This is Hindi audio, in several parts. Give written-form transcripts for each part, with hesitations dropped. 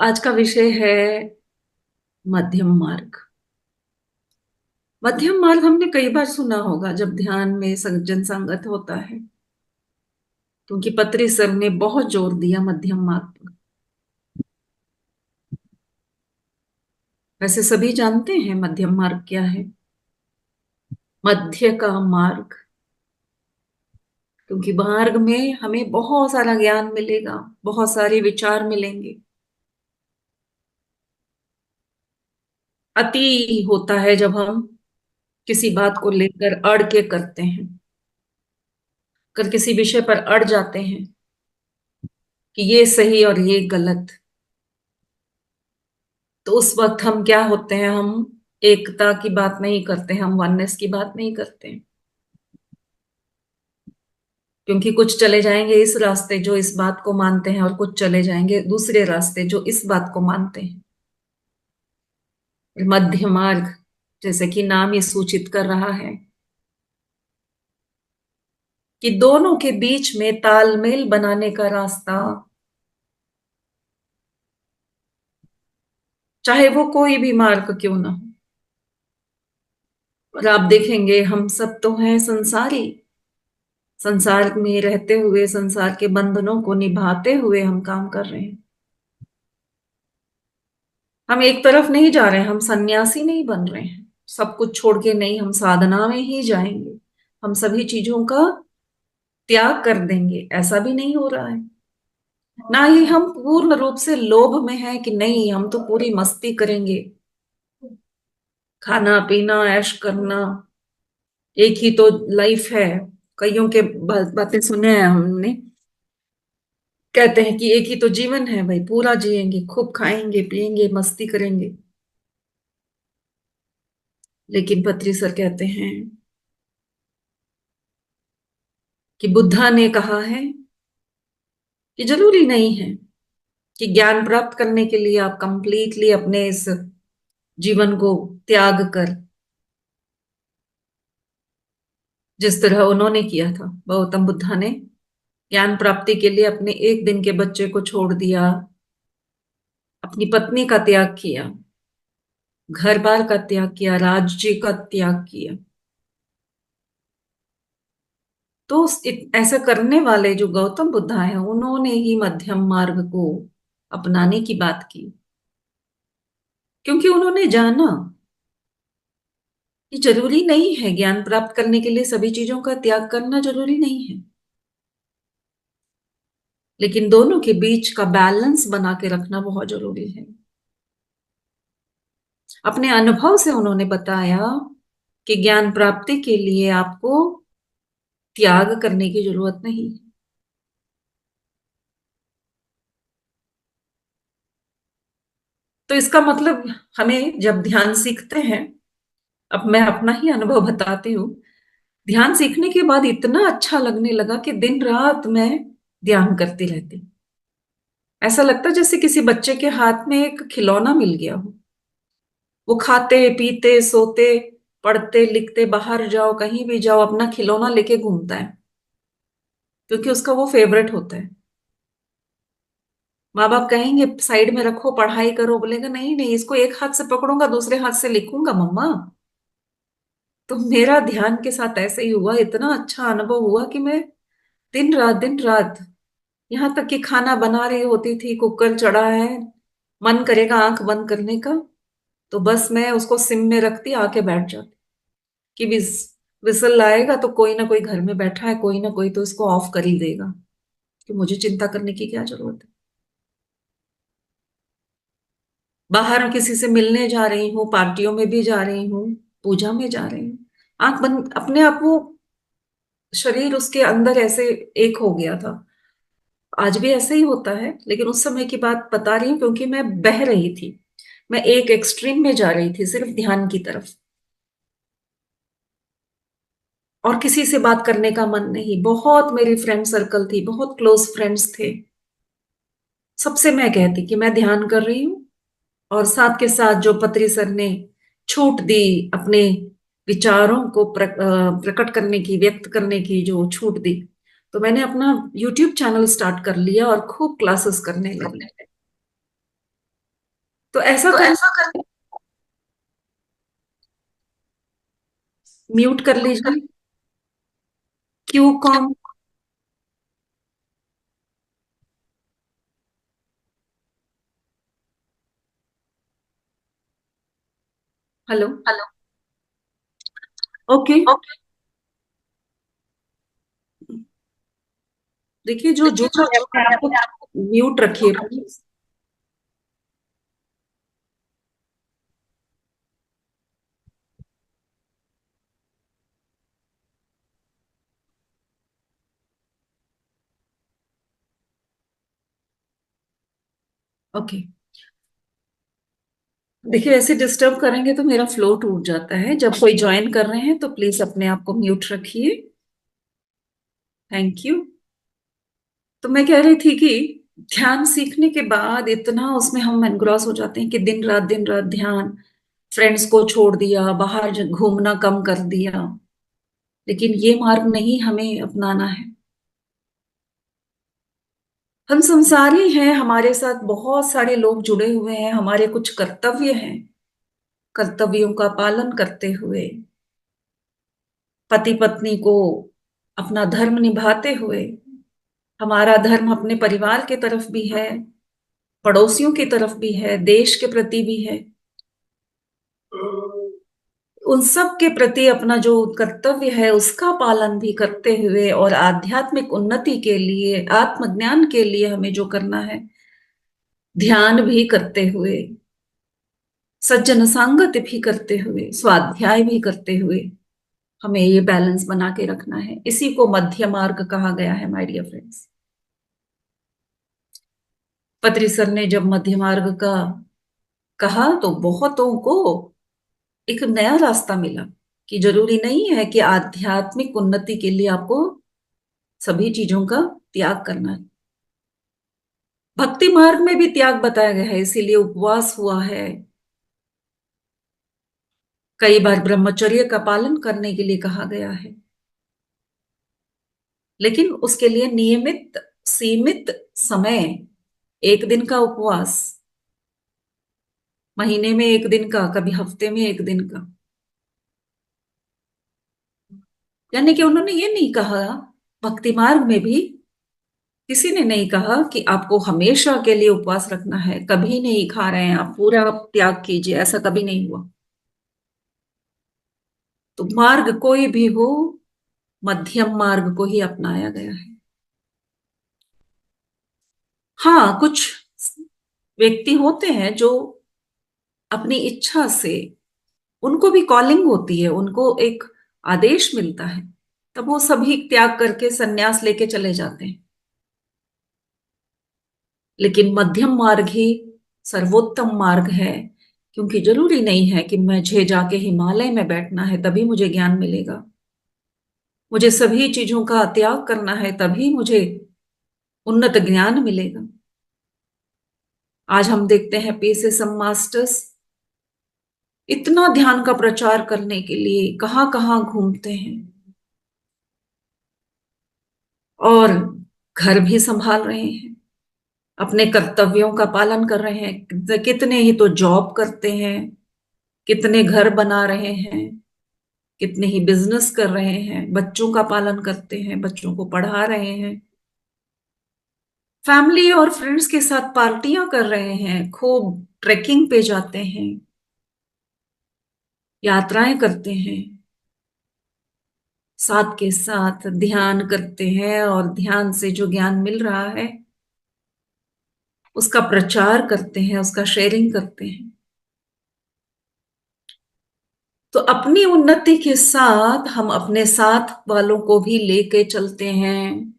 आज का विषय है मध्यम मार्ग। मध्यम मार्ग हमने कई बार सुना होगा जब ध्यान में जन संगत होता है, क्योंकि पतरी सर ने बहुत जोर दिया मध्यम मार्ग पर। वैसे सभी जानते हैं मध्यम मार्ग क्या है। मध्य का मार्ग, क्योंकि मार्ग में हमें बहुत सारा ज्ञान मिलेगा, बहुत सारे विचार मिलेंगे। अति होता है जब हम किसी बात को लेकर अड़ के करते हैं, अगर किसी विषय पर अड़ जाते हैं कि ये सही और ये गलत, तो उस वक्त हम क्या होते हैं, हम एकता की बात नहीं करते हैं, हम वननेस की बात नहीं करते हैं। क्योंकि कुछ चले जाएंगे इस रास्ते जो इस बात को मानते हैं, और कुछ चले जाएंगे दूसरे रास्ते जो इस बात को मानते हैं। मध्य मार्ग, जैसे कि नाम ही सूचित कर रहा है, कि दोनों के बीच में तालमेल बनाने का रास्ता, चाहे वो कोई भी मार्ग क्यों ना हो। और आप देखेंगे हम सब तो हैं संसारी, संसार में रहते हुए संसार के बंधनों को निभाते हुए हम काम कर रहे हैं। हम एक तरफ नहीं जा रहे हैं, हम सन्यासी नहीं बन रहे हैं, सब कुछ छोड़ के नहीं, हम साधना में ही जाएंगे। हम सभी चीजों का त्याग कर देंगे, ऐसा भी नहीं हो रहा है। ना ही हम पूर्ण रूप से लोभ में हैं कि नहीं हम तो पूरी मस्ती करेंगे, खाना पीना ऐश करना, एक ही तो लाइफ है। कईयों के बातें सुने हैं हमने, कहते हैं कि एक ही तो जीवन है भाई, पूरा जिएंगे, खूब खाएंगे पिएंगे मस्ती करेंगे। लेकिन पत्री सर कहते हैं कि बुद्धा ने कहा है कि जरूरी नहीं है कि ज्ञान प्राप्त करने के लिए आप कंप्लीटली अपने इस जीवन को त्याग कर, जिस तरह उन्होंने किया था, गौतम बुद्धा ने ज्ञान प्राप्ति के लिए अपने एक दिन के बच्चे को छोड़ दिया, अपनी पत्नी का त्याग किया, घर बार का त्याग किया, राज्य का त्याग किया। तो ऐसा करने वाले जो गौतम बुद्धा हैं, उन्होंने ही मध्यम मार्ग को अपनाने की बात की, क्योंकि उन्होंने जाना कि जरूरी नहीं है ज्ञान प्राप्त करने के लिए सभी चीजों का त्याग करना, जरूरी नहीं है। लेकिन दोनों के बीच का बैलेंस बना के रखना बहुत जरूरी है। अपने अनुभव से उन्होंने बताया कि ज्ञान प्राप्ति के लिए आपको त्याग करने की जरूरत नहीं। तो इसका मतलब, हमें जब ध्यान सीखते हैं, अब मैं अपना ही अनुभव बताती हूँ, ध्यान सीखने के बाद इतना अच्छा लगने लगा कि दिन रात मैं ध्यान करती रहती। ऐसा लगता जैसे किसी बच्चे के हाथ में एक खिलौना मिल गया हो। वो खाते पीते सोते पढ़ते लिखते बाहर जाओ कहीं भी जाओ, अपना खिलौना लेके घूमता है, क्योंकि उसका वो फेवरेट होता है। माँ बाप कहेंगे साइड में रखो पढ़ाई करो, बोलेगा नहीं नहीं, इसको एक हाथ से पकड़ूंगा दूसरे हाथ से लिखूंगा मम्मा। तो मेरा ध्यान के साथ ऐसे ही हुआ, इतना अच्छा अनुभव हुआ कि मैं दिन रात, यहाँ तक कि खाना बना रही होती थी, कुकर चढ़ा है, मन करेगा आंख बंद करने का, तो बस मैं उसको सिम में रखती, आके बैठ जाती कि विसल आएगा तो कोई ना कोई घर में बैठा है, कोई ना कोई तो इसको ऑफ कर ही देगा, कि मुझे चिंता करने की क्या जरूरत है। बाहर किसी से मिलने जा रही हूँ, पार्टियों में भी जा रही हूँ, पूजा में जा रही हूँ, आंख बंद, अपने आप वो शरीर उसके अंदर ऐसे एक हो गया था। आज भी ऐसे ही होता है, लेकिन उस समय की बात बता रही हूँ क्योंकि मैं बह रही थी, मैं एक एक्सट्रीम में जा रही थी सिर्फ ध्यान की तरफ, और किसी से बात करने का मन नहीं। बहुत मेरी फ्रेंड सर्कल थी, बहुत क्लोज फ्रेंड्स थे, सबसे मैं कहती कि मैं ध्यान कर रही हूँ, और साथ के साथ जो पत्री सर ने छूट दी, अपने विचारों को प्रकट करने की, व्यक्त करने की जो छूट दी, तो मैंने अपना यूट्यूब चैनल स्टार्ट कर लिया और खूब क्लासेस करने लगी। तो ऐसा तो कर, ऐसा कर। म्यूट कर लीजिए। Q com. Hello. Hello. Okay. Okay. देखिए, जो जो देखिए, जो कर रहे जो हैं कर रहे हैं आपको अपने आप को म्यूट रखिए म्यूट रखिए। प्लीज। ओके। देखिए, ऐसे डिस्टर्ब करेंगे तो मेरा फ्लो टूट जाता है। जब कोई ज्वाइन कर रहे हैं तो प्लीज अपने आप को म्यूट रखिए। Thank you. तो मैं कह रही थी कि ध्यान सीखने के बाद इतना उसमें हम एनग्रॉस हो जाते हैं कि दिन रात ध्यान, फ्रेंड्स को छोड़ दिया, बाहर घूमना कम कर दिया। लेकिन ये मार्ग नहीं हमें अपनाना है। हम संसारी हैं, हमारे साथ बहुत सारे लोग जुड़े हुए हैं, हमारे कुछ कर्तव्य हैं। कर्तव्यों का पालन करते हुए, पति पत्नी को अपना धर्म निभाते हुए, हमारा धर्म अपने परिवार के तरफ भी है, पड़ोसियों की तरफ भी है, देश के प्रति भी है। उन सब के प्रति अपना जो कर्तव्य है उसका पालन भी करते हुए और आध्यात्मिक उन्नति के लिए, आत्मज्ञान के लिए हमें जो करना है, ध्यान भी करते हुए, सज्जन संगत भी करते हुए, स्वाध्याय भी करते हुए, हमें ये बैलेंस बना के रखना है। इसी को मध्य मार्ग कहा गया है, माय डियर फ्रेंड्स। पत्री सर ने जब मध्य मार्ग का कहा तो बहुतों को एक नया रास्ता मिला कि जरूरी नहीं है कि आध्यात्मिक उन्नति के लिए आपको सभी चीजों का त्याग करना है। भक्ति मार्ग में भी त्याग बताया गया है, इसीलिए उपवास हुआ है, कई बार ब्रह्मचर्य का पालन करने के लिए कहा गया है। लेकिन उसके लिए नियमित, सीमित समय, एक दिन का उपवास, महीने में एक दिन का, कभी हफ्ते में एक दिन का। यानी कि उन्होंने ये नहीं कहा, भक्ति मार्ग में भी किसी ने नहीं कहा कि आपको हमेशा के लिए उपवास रखना है, कभी नहीं खा रहे हैं आप, पूरा त्याग कीजिए, ऐसा कभी नहीं हुआ। तो मार्ग कोई भी हो, मध्यम मार्ग को ही अपनाया गया है। हाँ, कुछ व्यक्ति होते हैं जो अपनी इच्छा से, उनको भी कॉलिंग होती है, उनको एक आदेश मिलता है, तब वो सभी त्याग करके संन्यास लेके चले जाते हैं। लेकिन मध्यम मार्ग ही सर्वोत्तम मार्ग है, क्योंकि जरूरी नहीं है कि मुझे जाके हिमालय में बैठना है तभी मुझे ज्ञान मिलेगा। मुझे सभी चीजों का त्याग करना है तभी मुझे उन्नत ज्ञान मिलेगा। आज हम देखते हैं पीएसएसएम मास्टर्स इतना ध्यान का प्रचार करने के लिए कहां कहां घूमते हैं, और घर भी संभाल रहे हैं, अपने कर्तव्यों का पालन कर रहे हैं। कितने ही तो जॉब करते हैं, कितने घर बना रहे हैं, कितने ही बिजनेस कर रहे हैं, बच्चों का पालन करते हैं, बच्चों को पढ़ा रहे हैं, फैमिली और फ्रेंड्स के साथ पार्टियां कर रहे हैं, खूब ट्रेकिंग पे जाते हैं, यात्राएं करते हैं, साथ के साथ ध्यान करते हैं, और ध्यान से जो ज्ञान मिल रहा है उसका प्रचार करते हैं, उसका शेयरिंग करते हैं। तो अपनी उन्नति के साथ हम अपने साथ वालों को भी लेके चलते हैं।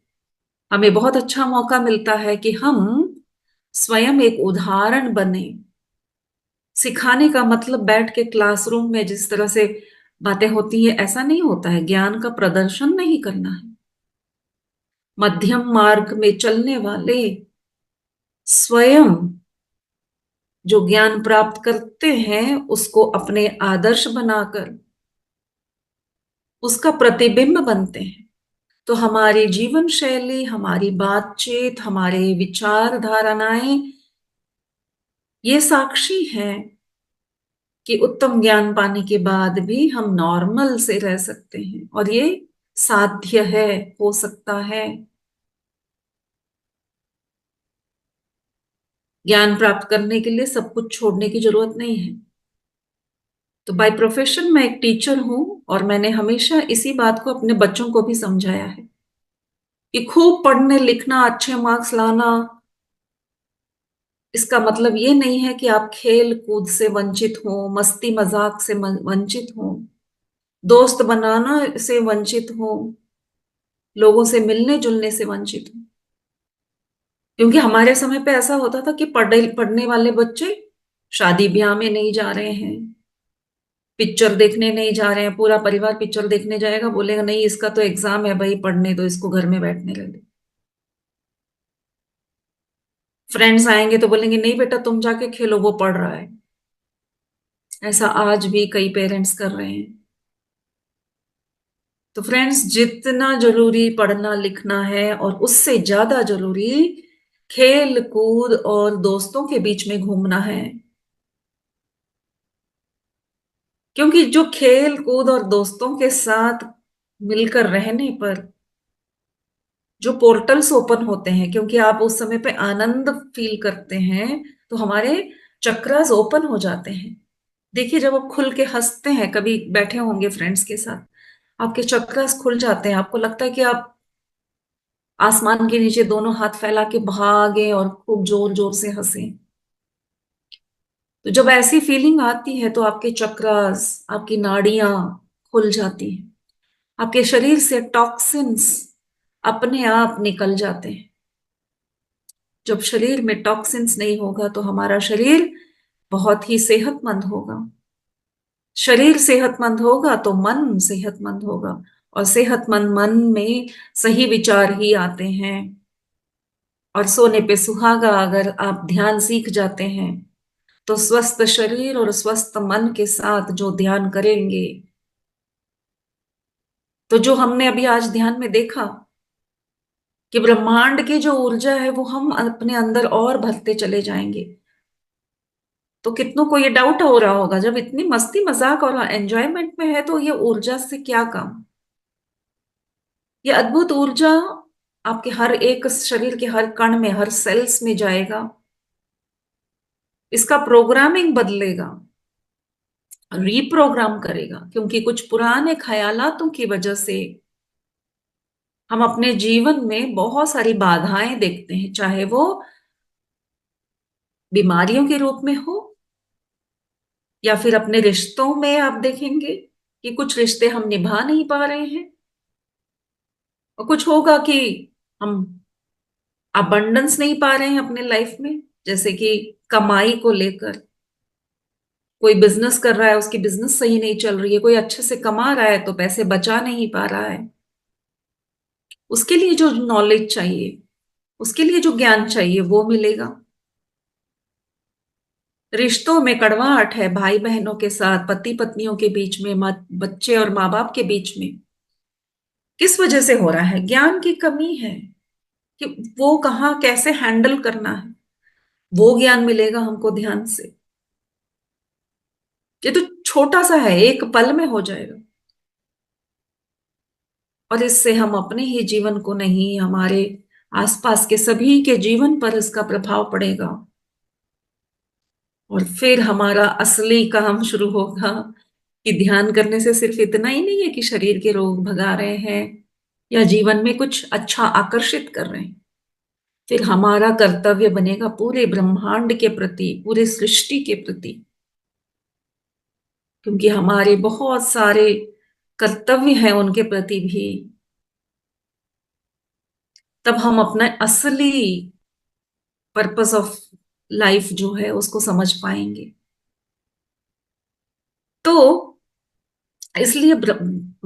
हमें बहुत अच्छा मौका मिलता है कि हम स्वयं एक उदाहरण बने। सिखाने का मतलब बैठ के क्लासरूम में जिस तरह से बातें होती है ऐसा नहीं होता है, ज्ञान का प्रदर्शन नहीं करना है। मध्यम मार्ग में चलने वाले स्वयं जो ज्ञान प्राप्त करते हैं उसको अपने आदर्श बनाकर उसका प्रतिबिंब बनते हैं। तो हमारी जीवन शैली, हमारी बातचीत, हमारे विचार धारणाएं ये साक्षी है कि उत्तम ज्ञान पाने के बाद भी हम नॉर्मल से रह सकते हैं, और ये साध्य है, हो सकता है। ज्ञान प्राप्त करने के लिए सब कुछ छोड़ने की जरूरत नहीं है। तो बाय प्रोफेशन मैं एक टीचर हूं, और मैंने हमेशा इसी बात को अपने बच्चों को भी समझाया है कि खूब पढ़ने लिखना, अच्छे मार्क्स लाना, इसका मतलब ये नहीं है कि आप खेल कूद से वंचित हो, मस्ती मजाक से वंचित हो, दोस्त बनाना से वंचित हो, लोगों से मिलने जुलने से वंचित हो। क्योंकि हमारे समय पे ऐसा होता था कि पढ़ने वाले बच्चे शादी ब्याह में नहीं जा रहे हैं, पिक्चर देखने नहीं जा रहे हैं, पूरा परिवार पिक्चर देखने जाएगा, बोलेगा नहीं इसका तो एग्जाम है भाई, पढ़ने दो इसको, घर में बैठने लगे। फ्रेंड्स आएंगे तो बोलेंगे नहीं बेटा तुम जाके खेलो, वो पढ़ रहा है। ऐसा आज भी कई पेरेंट्स कर रहे हैं। तो फ्रेंड्स, जितना जरूरी पढ़ना लिखना है, और उससे ज्यादा जरूरी खेल कूद और दोस्तों के बीच में घूमना है। क्योंकि जो खेल कूद और दोस्तों के साथ मिलकर रहने पर जो पोर्टल्स ओपन होते हैं, क्योंकि आप उस समय पे आनंद फील करते हैं, तो हमारे चक्रास ओपन हो जाते हैं। देखिए, जब आप खुल के हंसते हैं, कभी बैठे होंगे फ्रेंड्स के साथ, आपके चक्रास खुल जाते हैं, आपको लगता है कि आप आसमान के नीचे दोनों हाथ फैला के भागे और खूब जोर जोर से हंसे। तो जब ऐसी फीलिंग आती है तो आपके चक्रास, आपकी नाड़ियां खुल जाती हैं, आपके शरीर से टॉक्सिन्स अपने आप निकल जाते हैं। जब शरीर में टॉक्सिन्स नहीं होगा तो हमारा शरीर बहुत ही सेहतमंद होगा। शरीर सेहतमंद होगा तो मन सेहतमंद होगा, और सेहतमंद मन में सही विचार ही आते हैं। और सोने पे सुहागा अगर आप ध्यान सीख जाते हैं, तो स्वस्थ शरीर और स्वस्थ मन के साथ जो ध्यान करेंगे, तो जो हमने अभी आज ध्यान में देखा कि ब्रह्मांड की जो ऊर्जा है वो हम अपने अंदर और भरते चले जाएंगे। तो कितनों को ये डाउट हो रहा होगा, जब इतनी मस्ती मजाक और एंजॉयमेंट में है तो ये ऊर्जा से क्या काम। ये अद्भुत ऊर्जा आपके हर एक शरीर के हर कण में, हर सेल्स में जाएगा। इसका प्रोग्रामिंग बदलेगा, रीप्रोग्राम करेगा, क्योंकि कुछ पुराने ख्यालातों की वजह से हम अपने जीवन में बहुत सारी बाधाएं देखते हैं, चाहे वो बीमारियों के रूप में हो, या फिर अपने रिश्तों में आप देखेंगे कि कुछ रिश्ते हम निभा नहीं पा रहे हैं, और कुछ होगा कि हम अबंडेंस नहीं पा रहे हैं अपने लाइफ में, जैसे कि कमाई को लेकर। कोई बिजनेस कर रहा है, उसकी बिजनेस सही नहीं चल रही है, कोई अच्छे से कमा रहा है तो पैसे बचा नहीं पा रहा है। उसके लिए जो नॉलेज चाहिए, उसके लिए जो ज्ञान चाहिए वो मिलेगा। रिश्तों में कड़वाहट है, भाई बहनों के साथ, पति पत्नियों के बीच में, बच्चे और माँ बाप के बीच में, किस वजह से हो रहा है? ज्ञान की कमी है कि वो कहाँ कैसे हैंडल करना है। वो ज्ञान मिलेगा हमको ध्यान से। ये तो छोटा सा है, एक पल में हो जाएगा, और इससे हम अपने ही जीवन को नहीं, हमारे आसपास के सभी के जीवन पर इसका प्रभाव पड़ेगा। और फिर हमारा असली काम शुरू होगा कि ध्यान करने से सिर्फ इतना ही नहीं है कि शरीर के रोग भगा रहे हैं या जीवन में कुछ अच्छा आकर्षित कर रहे हैं। फिर हमारा कर्तव्य बनेगा पूरे ब्रह्मांड के प्रति, पूरे सृष्टि के प्रति, क्योंकि हमारे बहुत सारे कर्तव्य हैं उनके प्रति भी। तब हम अपना असली पर्पस ऑफ लाइफ जो है उसको समझ पाएंगे। तो इसलिए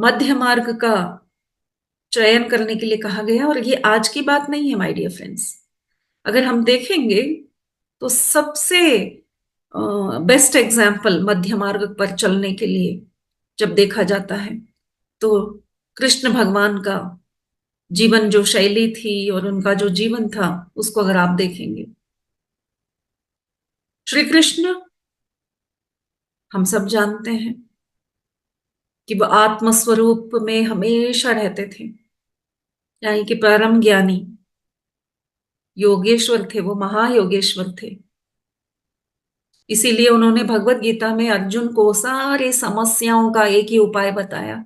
मध्य मार्ग का चयन करने के लिए कहा गया, और ये आज की बात नहीं है माय डियर फ्रेंड्स। अगर हम देखेंगे तो सबसे बेस्ट एग्जाम्पल मध्य मार्ग पर चलने के लिए जब देखा जाता है, तो कृष्ण भगवान का जीवन जो शैली थी और उनका जो जीवन था, उसको अगर आप देखेंगे, श्री कृष्ण, हम सब जानते हैं कि वो आत्म स्वरूप में हमेशा रहते थे, यानी कि परम ज्ञानी योगेश्वर थे, वो महायोगेश्वर थे। इसीलिए उन्होंने भगवत गीता में अर्जुन को सारी समस्याओं का एक ही उपाय बताया,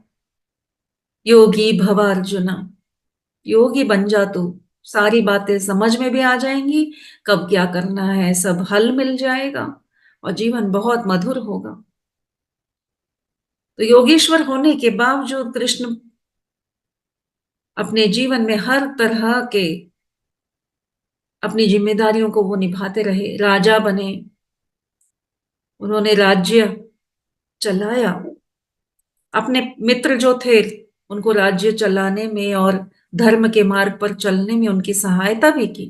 योगी भव अर्जुन, योगी बन जा तू, सारी बातें समझ में भी आ जाएंगी, कब क्या करना है सब हल मिल जाएगा और जीवन बहुत मधुर होगा। तो योगेश्वर होने के बावजूद कृष्ण अपने जीवन में हर तरह के अपनी जिम्मेदारियों को वो निभाते रहे, राजा बने, उन्होंने राज्य चलाया, अपने मित्र जो थे उनको राज्य चलाने में और धर्म के मार्ग पर चलने में उनकी सहायता भी की।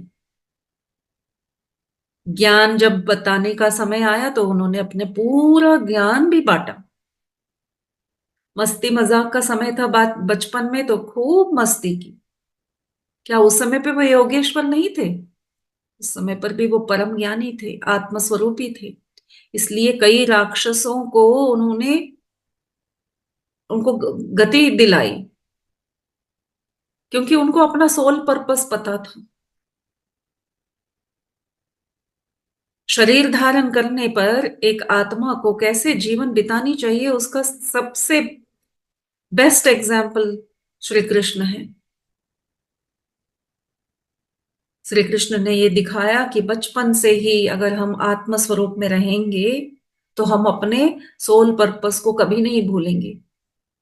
ज्ञान जब बताने का समय आया तो उन्होंने अपने पूरा ज्ञान भी बांटा। मस्ती मजाक का समय था बात, बचपन में तो खूब मस्ती की। क्या उस समय पे वो योगेश्वर नहीं थे? उस समय पर भी वो परम ज्ञानी थे, आत्मस्वरूपी थे। इसलिए कई राक्षसों को उन्होंने उनको गति दिलाई, क्योंकि उनको अपना सोल पर्पस पता था। शरीर धारण करने पर एक आत्मा को कैसे जीवन बितानी चाहिए, उसका सबसे बेस्ट एग्जाम्पल श्री कृष्ण है। श्री कृष्ण ने ये दिखाया कि बचपन से ही अगर हम आत्म स्वरूप में रहेंगे तो हम अपने सोल पर्पस को कभी नहीं भूलेंगे।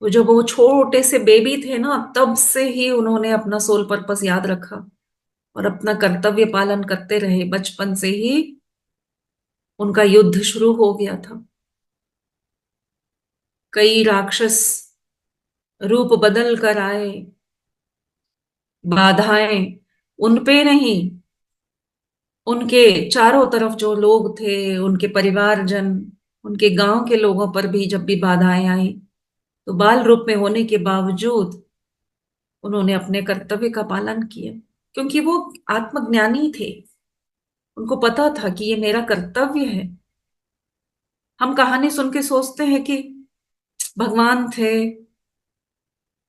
वो जब वो छोटे से बेबी थे ना, तब से ही उन्होंने अपना सोल पर्पस याद रखा और अपना कर्तव्य पालन करते रहे। बचपन से ही उनका युद्ध शुरू हो गया था। कई राक्षस रूप बदल कर आए, बाधाएं उन पे नहीं, उनके चारों तरफ जो लोग थे, उनके परिवारजन, उनके गांव के लोगों पर भी जब भी बाधाएं आई तो बाल रूप में होने के बावजूद उन्होंने अपने कर्तव्य का पालन किया, क्योंकि वो आत्मज्ञानी थे। उनको पता था कि ये मेरा कर्तव्य है। हम कहानी सुन के सोचते हैं कि भगवान थे,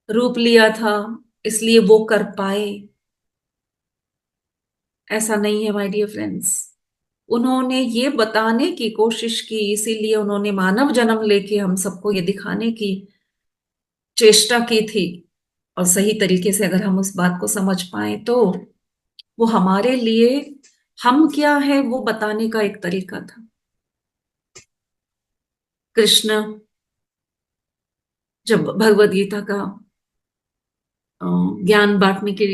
रूप लिया था, इसलिए वो कर पाए। ऐसा नहीं है माय डियर फ्रेंड्स। उन्होंने ये बताने की कोशिश की, इसीलिए उन्होंने मानव जन्म लेके हम सबको ये दिखाने की चेष्टा की थी। और सही तरीके से अगर हम उस बात को समझ पाए तो वो हमारे लिए हम क्या है वो बताने का एक तरीका था। कृष्ण जब भगवत गीता का ज्ञान बांटने की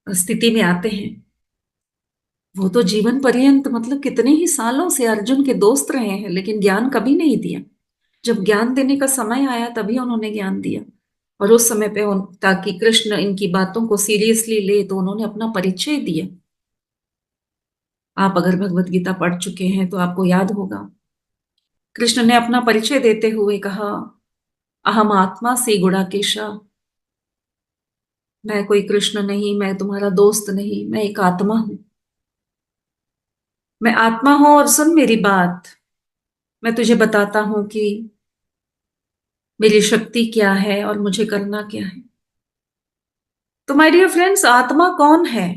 स्थिति में आते हैं, वो तो जीवन पर्यंत मतलब कितने ही सालों से अर्जुन के दोस्त रहे हैं, लेकिन ज्ञान कभी नहीं दिया। जब ज्ञान देने का समय आया तभी उन्होंने ज्ञान दिया। और उस समय पे ताकि कृष्ण इनकी बातों को सीरियसली ले तो उन्होंने अपना परिचय दिया। आप अगर भगवत गीता पढ़ चुके हैं तो आपको याद होगा, कृष्ण ने अपना परिचय देते हुए कहा, अहम आत्मा सी गुड़ाकेशा, मैं कोई कृष्ण नहीं, मैं तुम्हारा दोस्त नहीं, मैं एक आत्मा हूं। मैं आत्मा हूं और सुन मेरी बात, मैं तुझे बताता हूं कि मेरी शक्ति क्या है और मुझे करना क्या है। तो माय डियर फ्रेंड्स, आत्मा कौन है?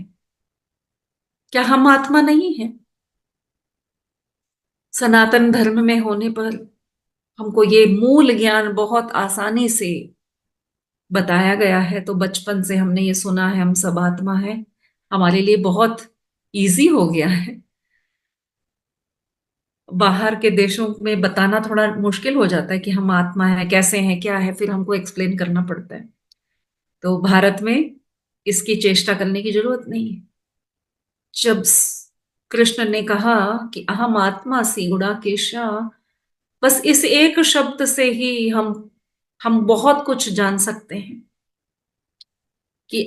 क्या हम आत्मा नहीं है? सनातन धर्म में होने पर हमको ये मूल ज्ञान बहुत आसानी से बताया गया है। तो बचपन से हमने ये सुना है, हम सब आत्मा है, हमारे लिए बहुत इजी हो गया है। बाहर के देशों में बताना थोड़ा मुश्किल हो जाता है कि हम आत्मा है, कैसे हैं, क्या है, फिर हमको एक्सप्लेन करना पड़ता है। तो भारत में इसकी चेष्टा करने की जरूरत नहीं है। जब कृष्ण ने कहा कि अहम आत्मा सी गुणाकेशा, बस इस एक शब्द से ही हम बहुत कुछ जान सकते हैं कि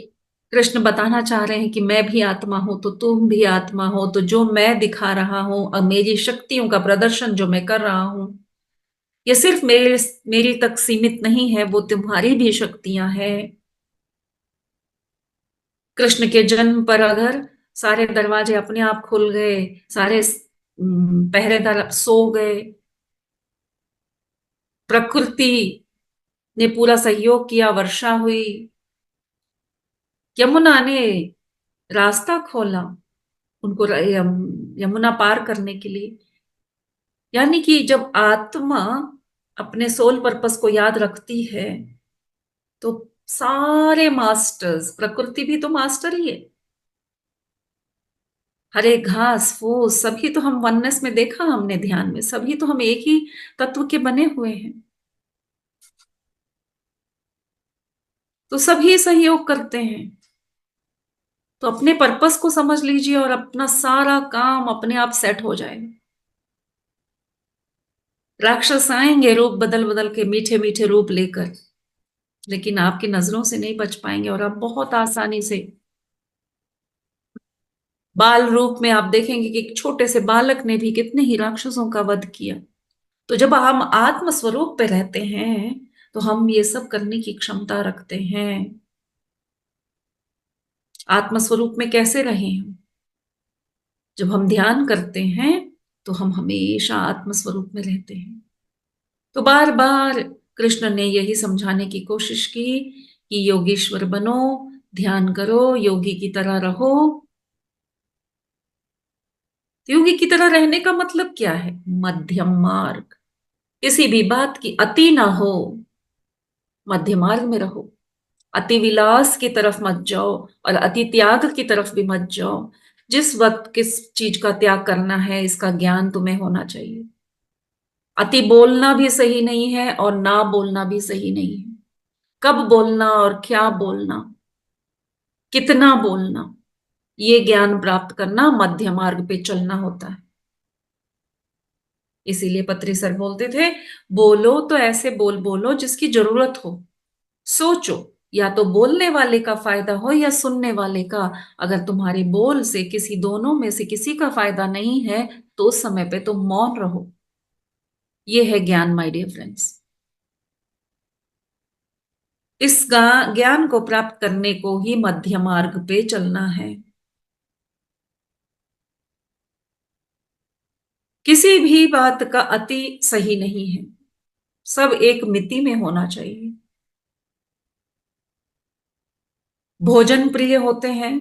कृष्ण बताना चाह रहे हैं कि मैं भी आत्मा हूं तो तुम भी आत्मा हो। तो जो मैं दिखा रहा हूं और मेरी शक्तियों का प्रदर्शन जो मैं कर रहा हूं, ये सिर्फ मेरी तक सीमित नहीं है, वो तुम्हारी भी शक्तियां हैं। कृष्ण के जन्म पर अगर सारे दरवाजे अपने आप खुल गए, सारे पहरेदार सो गए, प्रकृति ने पूरा सहयोग किया, वर्षा हुई, यमुना ने रास्ता खोला उनको यमुना पार करने के लिए। यानी कि जब आत्मा अपने सोल पर्पस को याद रखती है तो सारे मास्टर्स, प्रकृति भी तो मास्टर ही है, हरे घास फूस सभी तो हम वननेस में देखा, हमने ध्यान में सभी तो हम एक ही तत्व के बने हुए हैं। तो सभी सहयोग करते हैं। तो अपने पर्पस को समझ लीजिए और अपना सारा काम अपने आप सेट हो जाएगा। राक्षस आएंगे रूप बदल बदल के, मीठे मीठे रूप लेकर, लेकिन आपकी नजरों से नहीं बच पाएंगे और आप बहुत आसानी से बाल रूप में आप देखेंगे कि एक छोटे से बालक ने भी कितने ही राक्षसों का वध किया। तो जब हम आत्म स्वरूप पे रहते हैं तो हम ये सब करने की क्षमता रखते हैं। आत्म स्वरूप में कैसे रहें हम? जब हम ध्यान करते हैं तो हम हमेशा आत्म स्वरूप में रहते हैं। तो बार बार कृष्ण ने यही समझाने की कोशिश की कि योगीश्वर बनो, ध्यान करो, योगी की तरह रहो। योगी की तरह रहने का मतलब क्या है? मध्यम मार्ग, किसी भी बात की अति ना हो, मध्य मार्ग में रहो। अति विलास की तरफ मत जाओ और अति त्याग की तरफ भी मत जाओ। जिस वक्त किस चीज का त्याग करना है इसका ज्ञान तुम्हें होना चाहिए। अति बोलना भी सही नहीं है और ना बोलना भी सही नहीं है। कब बोलना और क्या बोलना, कितना बोलना, ये ज्ञान प्राप्त करना मध्य मार्ग पे चलना होता है। इसीलिए पत्री सर बोलते थे, बोलो तो ऐसे बोल बोलो जिसकी जरूरत हो। सोचो, या तो बोलने वाले का फायदा हो या सुनने वाले का। अगर तुम्हारे बोल से किसी दोनों में से किसी का फायदा नहीं है तो उस समय पे तुम मौन रहो। यह है ज्ञान माय डियर फ्रेंड्स। इस ज्ञान को प्राप्त करने को ही मध्य मार्ग पे चलना है। किसी भी बात का अति सही नहीं है, सब एक मिति में होना चाहिए। भोजन प्रिय होते हैं,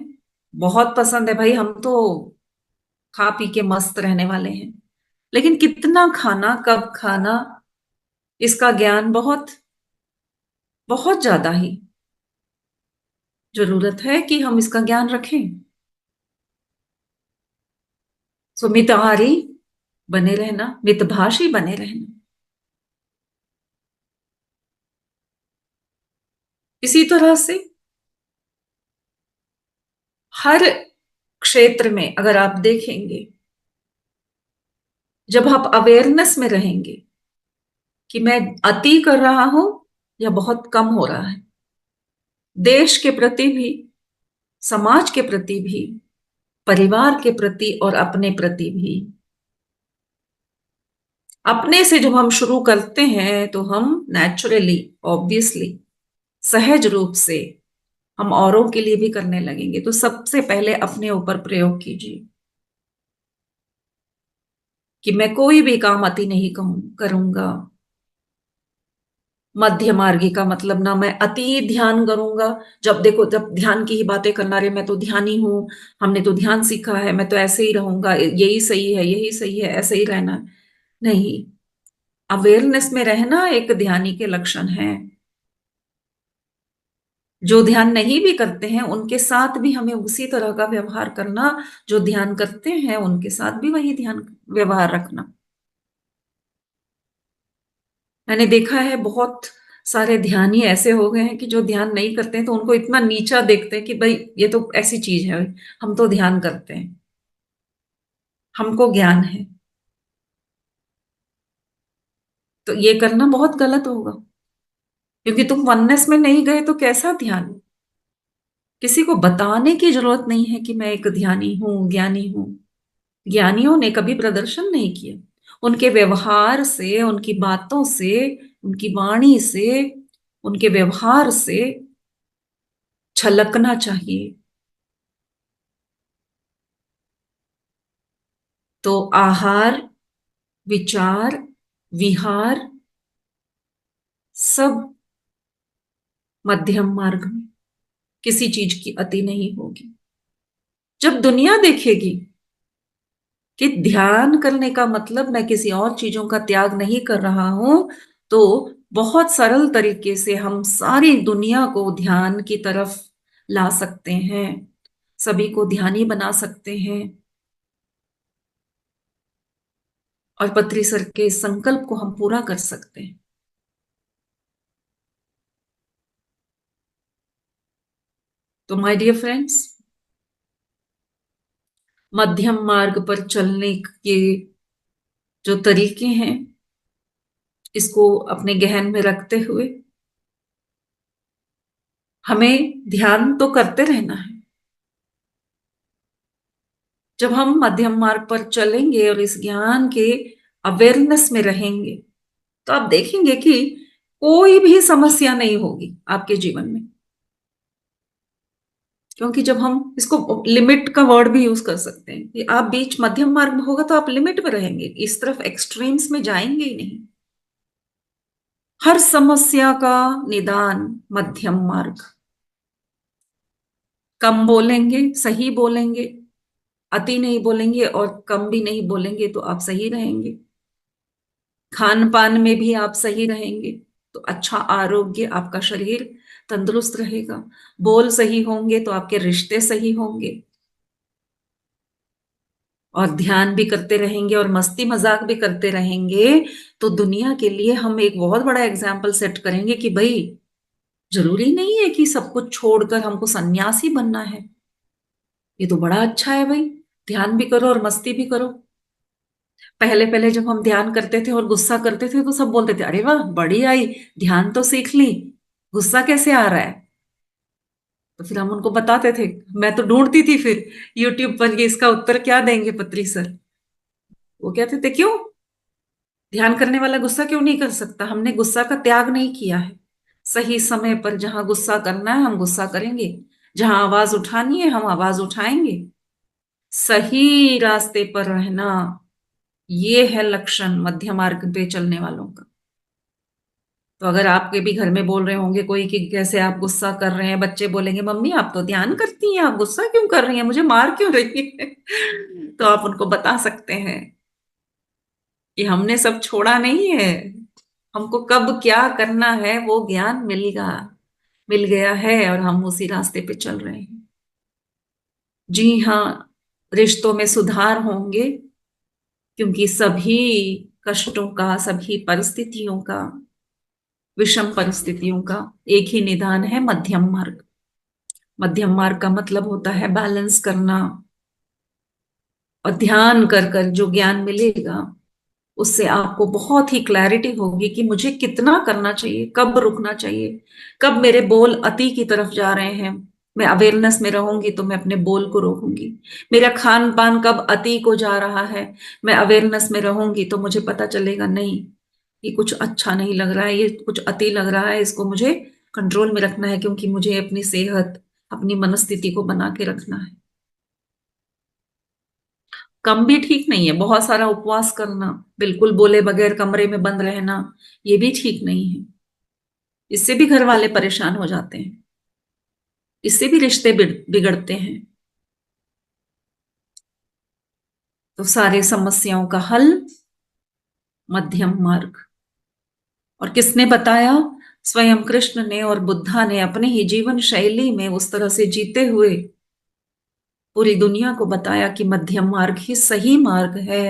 बहुत पसंद है भाई, हम तो खा पी के मस्त रहने वाले हैं। लेकिन कितना खाना, कब खाना, इसका ज्ञान बहुत बहुत ज्यादा ही जरूरत है कि हम इसका ज्ञान रखें। सो मितहारी बने रहना, मितभाषी बने रहना। इसी तरह से हर क्षेत्र में अगर आप देखेंगे, जब आप अवेयरनेस में रहेंगे कि मैं अति कर रहा हूं या बहुत कम हो रहा है, देश के प्रति भी, समाज के प्रति भी, परिवार के प्रति और अपने प्रति भी। अपने से जब हम शुरू करते हैं तो हम नेचुरली, ऑब्वियसली, सहज रूप से हम औरों के लिए भी करने लगेंगे। तो सबसे पहले अपने ऊपर प्रयोग कीजिए कि मैं कोई भी काम अति नहीं करूंगा। मध्य मार्गी का मतलब ना मैं अति ध्यान करूंगा। जब देखो, जब ध्यान की ही बातें करना रहे, मैं तो ध्यानी हूं, हमने तो ध्यान सीखा है, मैं तो ऐसे ही रहूंगा, यही सही है, यही सही है, ऐसे ही रहना है। नहीं, अवेयरनेस में रहना एक ध्यानी के लक्षण है। जो ध्यान नहीं भी करते हैं उनके साथ भी हमें उसी तरह का व्यवहार करना, जो ध्यान करते हैं उनके साथ भी वही ध्यान व्यवहार रखना। मैंने देखा है बहुत सारे ध्यानी ऐसे हो गए हैं कि जो ध्यान नहीं करते हैं तो उनको इतना नीचा देखते हैं कि भाई ये तो ऐसी चीज है, हम तो ध्यान करते हैं, हमको ज्ञान है। तो ये करना बहुत गलत होगा, क्योंकि तुम वननेस में नहीं गए तो कैसा ध्यान? किसी को बताने की जरूरत नहीं है कि मैं एक ध्यानी हूं, ज्ञानी हूं। ज्ञानियों ने कभी प्रदर्शन नहीं किया, उनके व्यवहार से, उनकी बातों से, उनकी वाणी से, उनके व्यवहार से छलकना चाहिए। तो आहार, विचार, विहार सब मध्यम मार्ग में, किसी चीज की अति नहीं होगी। जब दुनिया देखेगी कि ध्यान करने का मतलब मैं किसी और चीजों का त्याग नहीं कर रहा हूं, तो बहुत सरल तरीके से हम सारी दुनिया को ध्यान की तरफ ला सकते हैं, सभी को ध्यानी बना सकते हैं, और पत्री सर के इस संकल्प को हम पूरा कर सकते हैं। तो माय डियर फ्रेंड्स, मध्यम मार्ग पर चलने के जो तरीके हैं, इसको अपने गहन में रखते हुए हमें ध्यान तो करते रहना है। जब हम मध्यम मार्ग पर चलेंगे और इस ज्ञान के अवेयरनेस में रहेंगे, तो आप देखेंगे कि कोई भी समस्या नहीं होगी आपके जीवन में। क्योंकि जब हम इसको लिमिट का वर्ड भी यूज कर सकते हैं कि आप बीच मध्यम मार्ग में होगा तो आप लिमिट में रहेंगे, इस तरफ एक्सट्रीम्स में जाएंगे ही नहीं। हर समस्या का निदान मध्यम मार्ग। कम बोलेंगे, सही बोलेंगे, अति नहीं बोलेंगे और कम भी नहीं बोलेंगे, तो आप सही रहेंगे। खान पान में भी आप सही रहेंगे तो अच्छा आरोग्य, आपका शरीर तंदुरुस्त रहेगा। बोल सही होंगे तो आपके रिश्ते सही होंगे। और ध्यान भी करते रहेंगे और मस्ती मजाक भी करते रहेंगे, तो दुनिया के लिए हम एक बहुत बड़ा एग्जाम्पल सेट करेंगे कि भाई, जरूरी नहीं है कि सब कुछ छोड़कर हमको सन्यासी बनना है। ये तो बड़ा अच्छा है भाई, ध्यान भी करो और मस्ती भी करो। पहले पहले जब हम ध्यान करते थे और गुस्सा करते थे, तो सब बोलते थे अरे वाह बड़ी आई, ध्यान तो सीख ली, गुस्सा कैसे आ रहा है। तो फिर हम उनको बताते थे, मैं तो ढूंढती थी फिर यूट्यूब पर कि इसका उत्तर क्या देंगे पत्री सर। वो कहते थे क्यों, ध्यान करने वाला गुस्सा क्यों नहीं कर सकता। हमने गुस्सा का त्याग नहीं किया है। सही समय पर जहां गुस्सा करना है हम गुस्सा करेंगे, जहां आवाज उठानी है हम आवाज उठाएंगे। सही रास्ते पर रहना, ये है लक्षण मध्य मार्ग पे चलने वालों का। तो अगर आपके भी घर में बोल रहे होंगे कोई कि कैसे आप गुस्सा कर रहे हैं, बच्चे बोलेंगे मम्मी आप तो ध्यान करती हैं, आप गुस्सा क्यों कर रही हैं, मुझे मार क्यों रही है तो आप उनको बता सकते हैं कि हमने सब छोड़ा नहीं है। हमको कब क्या करना है वो ज्ञान मिल गया है, और हम उसी रास्ते पे चल रहे हैं। जी हाँ, रिश्तों में सुधार होंगे, क्योंकि सभी कष्टों का, सभी परिस्थितियों का, विषम परिस्थितियों का एक ही निदान है, मध्यम मार्ग। मध्यम मार्ग का मतलब होता है बैलेंस करना। और ध्यान कर कर जो ज्ञान मिलेगा, उससे आपको बहुत ही क्लैरिटी होगी कि मुझे कितना करना चाहिए, कब रुकना चाहिए, कब मेरे बोल अति की तरफ जा रहे हैं। मैं अवेयरनेस में रहूंगी तो मैं अपने बोल को रोकूंगी। मेरा खान पान कब अति को जा रहा है, मैं अवेयरनेस में रहूंगी तो मुझे पता चलेगा नहीं, ये कुछ अच्छा नहीं लग रहा है, ये कुछ अति लग रहा है, इसको मुझे कंट्रोल में रखना है, क्योंकि मुझे अपनी सेहत, अपनी मनस्थिति को बना के रखना है। कम भी ठीक नहीं है, बहुत सारा उपवास करना, बिल्कुल बोले बगैर कमरे में बंद रहना, ये भी ठीक नहीं है। इससे भी घर वाले परेशान हो जाते हैं, इससे भी रिश्ते बिगड़ते हैं। तो सारे समस्याओं का हल मध्यम मार्ग। और किसने बताया, स्वयं कृष्ण ने और बुद्धा ने अपने ही जीवन शैली में उस तरह से जीते हुए पूरी दुनिया को बताया कि मध्यम मार्ग ही सही मार्ग है,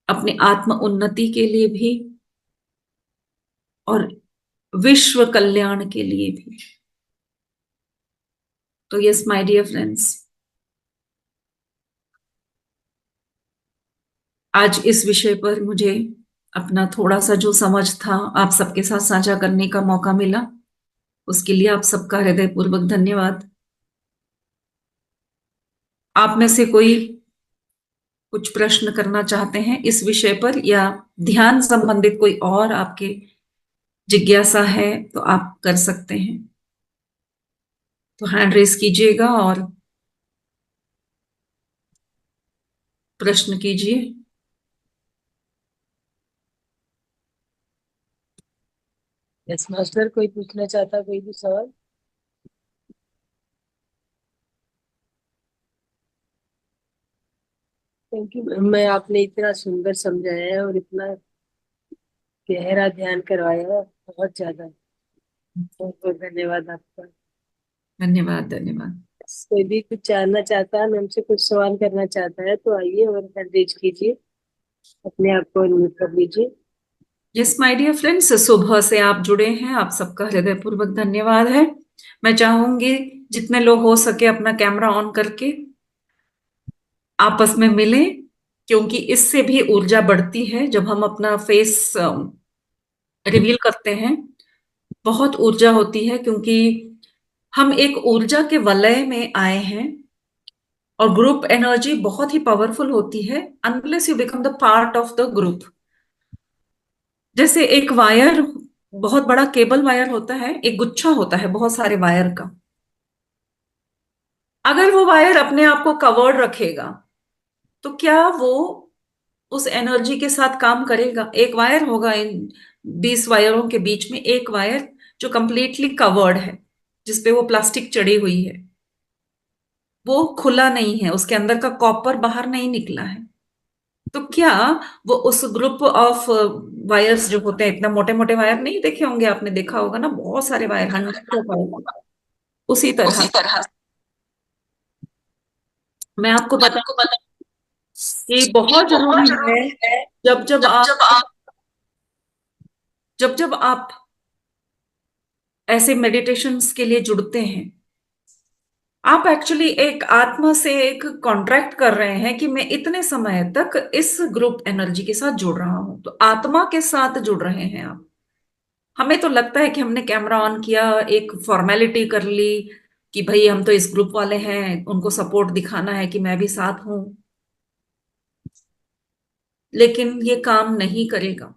अपने आत्म उन्नति के लिए भी और विश्व कल्याण के लिए भी। तो यस माय डियर फ्रेंड्स, आज इस विषय पर मुझे अपना थोड़ा सा जो समझ था आप सबके साथ साझा करने का मौका मिला, उसके लिए आप सबका हृदयपूर्वक धन्यवाद। आप में से कोई कुछ प्रश्न करना चाहते हैं इस विषय पर, या ध्यान संबंधित कोई और आपके जिज्ञासा है, तो आप कर सकते हैं। तो हैंड रेस कीजिएगा और प्रश्न कीजिए। यस मास्टर, कोई पूछना चाहता, कोई भी सवाल? थैंक यू मैं, आपने इतना सुंदर समझाया है और इतना गहरा ध्यान करवाया है, बहुत ज्यादा। बहुत बहुत धन्यवाद आपका। धन्यवाद धन्यवाद। कोई भी कुछ जानना चाहता है, हमसे कुछ सवाल करना चाहता है, तो आइए और एनकरेज कीजिए, अपने आप को अनम्यूट कर लीजिए। यस माय डियर फ्रेंड्स, सुबह से आप जुड़े हैं, आप सबका हृदयपूर्वक धन्यवाद है। मैं चाहूंगी जितने लोग हो सके अपना कैमरा ऑन करके आपस में मिलें, क्योंकि इससे भी ऊर्जा बढ़ती है जब हम अपना फेस रिवील करते हैं। बहुत ऊर्जा होती है, क्योंकि हम एक ऊर्जा के वलय में आए हैं। और ग्रुप एनर्जी बहुत ही पावरफुल होती है unless you become the part of the group. जैसे एक वायर, बहुत बड़ा केबल वायर होता है, एक गुच्छा होता है बहुत सारे वायर का। अगर वो वायर अपने आप को कवर्ड रखेगा तो क्या वो उस एनर्जी के साथ काम करेगा? एक वायर होगा, इन 20 वायरों के बीच में एक वायर जो कंप्लीटली कवर्ड है, जिसपे वो प्लास्टिक चढ़ी हुई है, वो खुला नहीं है, उसके अंदर का कॉपर बाहर नहीं निकला है। तो क्या वो उस ग्रुप ऑफ वायर्स जो होते हैं, इतना मोटे मोटे वायर नहीं देखे होंगे आपने, देखा होगा ना बहुत सारे वायर, हंड्रेड ऑफ वायर, उसी तरह उसी तरह मैं आपको मैं बता आपको बता, कि ये बहुत बहुत जरूरी है जरूरी है। जब जब जब आप जब आप जब जब आप ऐसे मेडिटेशंस के लिए जुड़ते हैं, आप एक्चुअली एक आत्मा से एक कॉन्ट्रैक्ट कर रहे हैं कि मैं इतने समय तक इस ग्रुप एनर्जी के साथ जुड़ रहा हूं, तो आत्मा के साथ जुड़ रहे हैं आप। हमें तो लगता है कि हमने कैमरा ऑन किया, एक फॉर्मेलिटी कर ली कि भाई हम तो इस ग्रुप वाले हैं, उनको सपोर्ट दिखाना है कि मैं भी साथ हूं। लेकिन ये काम नहीं करेगा,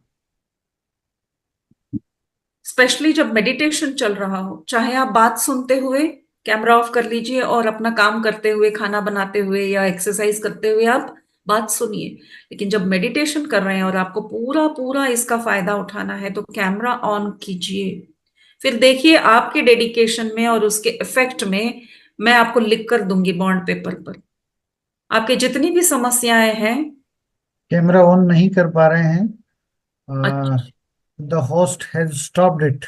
स्पेशली जब मेडिटेशन चल रहा हो। चाहे आप बात सुनते हुए कैमरा ऑफ कर लीजिए और अपना काम करते हुए, खाना बनाते हुए या एक्सरसाइज करते हुए आप बात सुनिए। लेकिन जब मेडिटेशन कर रहे हैं और आपको पूरा पूरा इसका फायदा उठाना है, तो कैमरा ऑन कीजिए। फिर देखिए आपके डेडिकेशन में और उसके इफेक्ट में मैं आपको लिख कर दूंगी बॉन्ड पेपर पर। आपके जितनी भी समस्याएं हैं। कैमरा ऑन नहीं कर पा रहे हैं। अच्छा। The host has stopped it.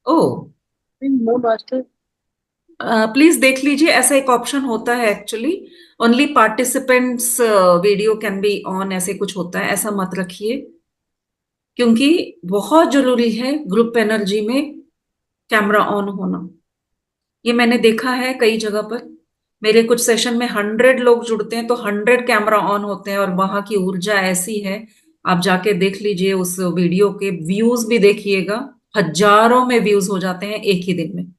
Oh, no master. Please देख लीजिए, ऐसा एक ऑप्शन होता है actually. Only participants video can be on, ऐसे कुछ होता है, ऐसा मत रखिए, क्योंकि बहुत जरूरी है ग्रुप एनर्जी में कैमरा ऑन होना। ये मैंने देखा है कई जगह पर। मेरे कुछ सेशन में 100 लोग जुड़ते हैं तो 100 कैमरा ऑन होते हैं, और वहां की ऊर्जा ऐसी है। आप जाके देख लीजिए, उस वीडियो के व्यूज भी देखिएगा, हजारों में व्यूज हो जाते हैं एक ही दिन में।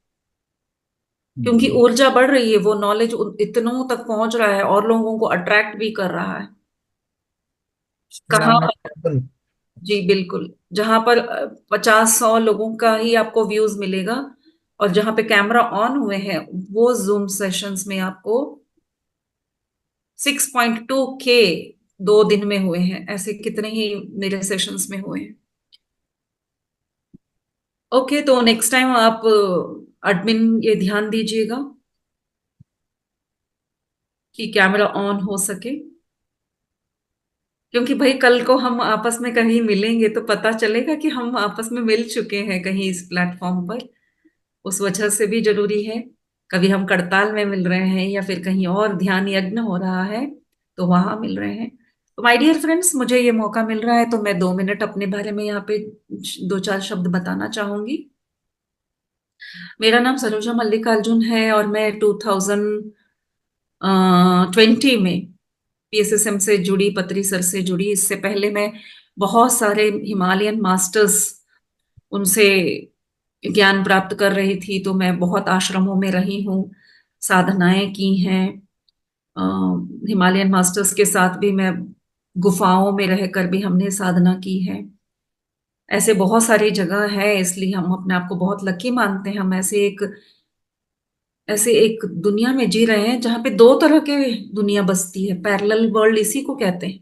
क्योंकि ऊर्जा बढ़ रही है, वो नॉलेज इतनों तक पहुंच रहा है और लोगों को अट्रैक्ट भी कर रहा है। कहाँ पर? अनस्टॉपेबल। जी बिल्कुल, जहां पर 50-100 लोगों का ही आपको व्यूज मिलेगा, और जहां पे कैमरा ऑन हुए हैं वो जूम सेशंस में आपको 6.2K 2 दिन में हुए हैं। ऐसे कितने ही मेरे सेशंस में हुए हैं। ओके, तो नेक्स्ट टाइम आप एडमिन ये ध्यान दीजिएगा कि कैमरा ऑन हो सके, क्योंकि भाई कल को हम आपस में कहीं मिलेंगे तो पता चलेगा कि हम आपस में मिल चुके हैं कहीं इस प्लेटफॉर्म पर। उस वजह से भी जरूरी है। कभी हम करताल में मिल रहे हैं या फिर कहीं और ध्यान यज्ञ हो रहा है, तो वहां मिल रहे हैं। तो माय डियर फ्रेंड्स, मुझे ये मौका मिल रहा है तो मैं 2 मिनट अपने बारे में यहाँ पे दो चार शब्द बताना चाहूंगी। मेरा नाम सरोजा मल्लिकार्जुन है, और मैं 2020 में पीएसएसएम से जुड़ी, पत्री सर से जुड़ी। इससे पहले मैं बहुत सारे हिमालयन मास्टर्स, उनसे ज्ञान प्राप्त कर रही थी, तो मैं बहुत आश्रमों में रही हूँ, साधनाएं की हैं। अ, हिमालयन मास्टर्स के साथ भी मैं गुफाओं में रहकर भी हमने साधना की है। ऐसे बहुत सारी जगह है, इसलिए हम अपने आप को बहुत लकी मानते हैं। हम ऐसे एक ऐसे एक दुनिया में जी रहे हैं जहां पे दो तरह के दुनिया बसती है। पैरेलल वर्ल्ड इसी को कहते हैं।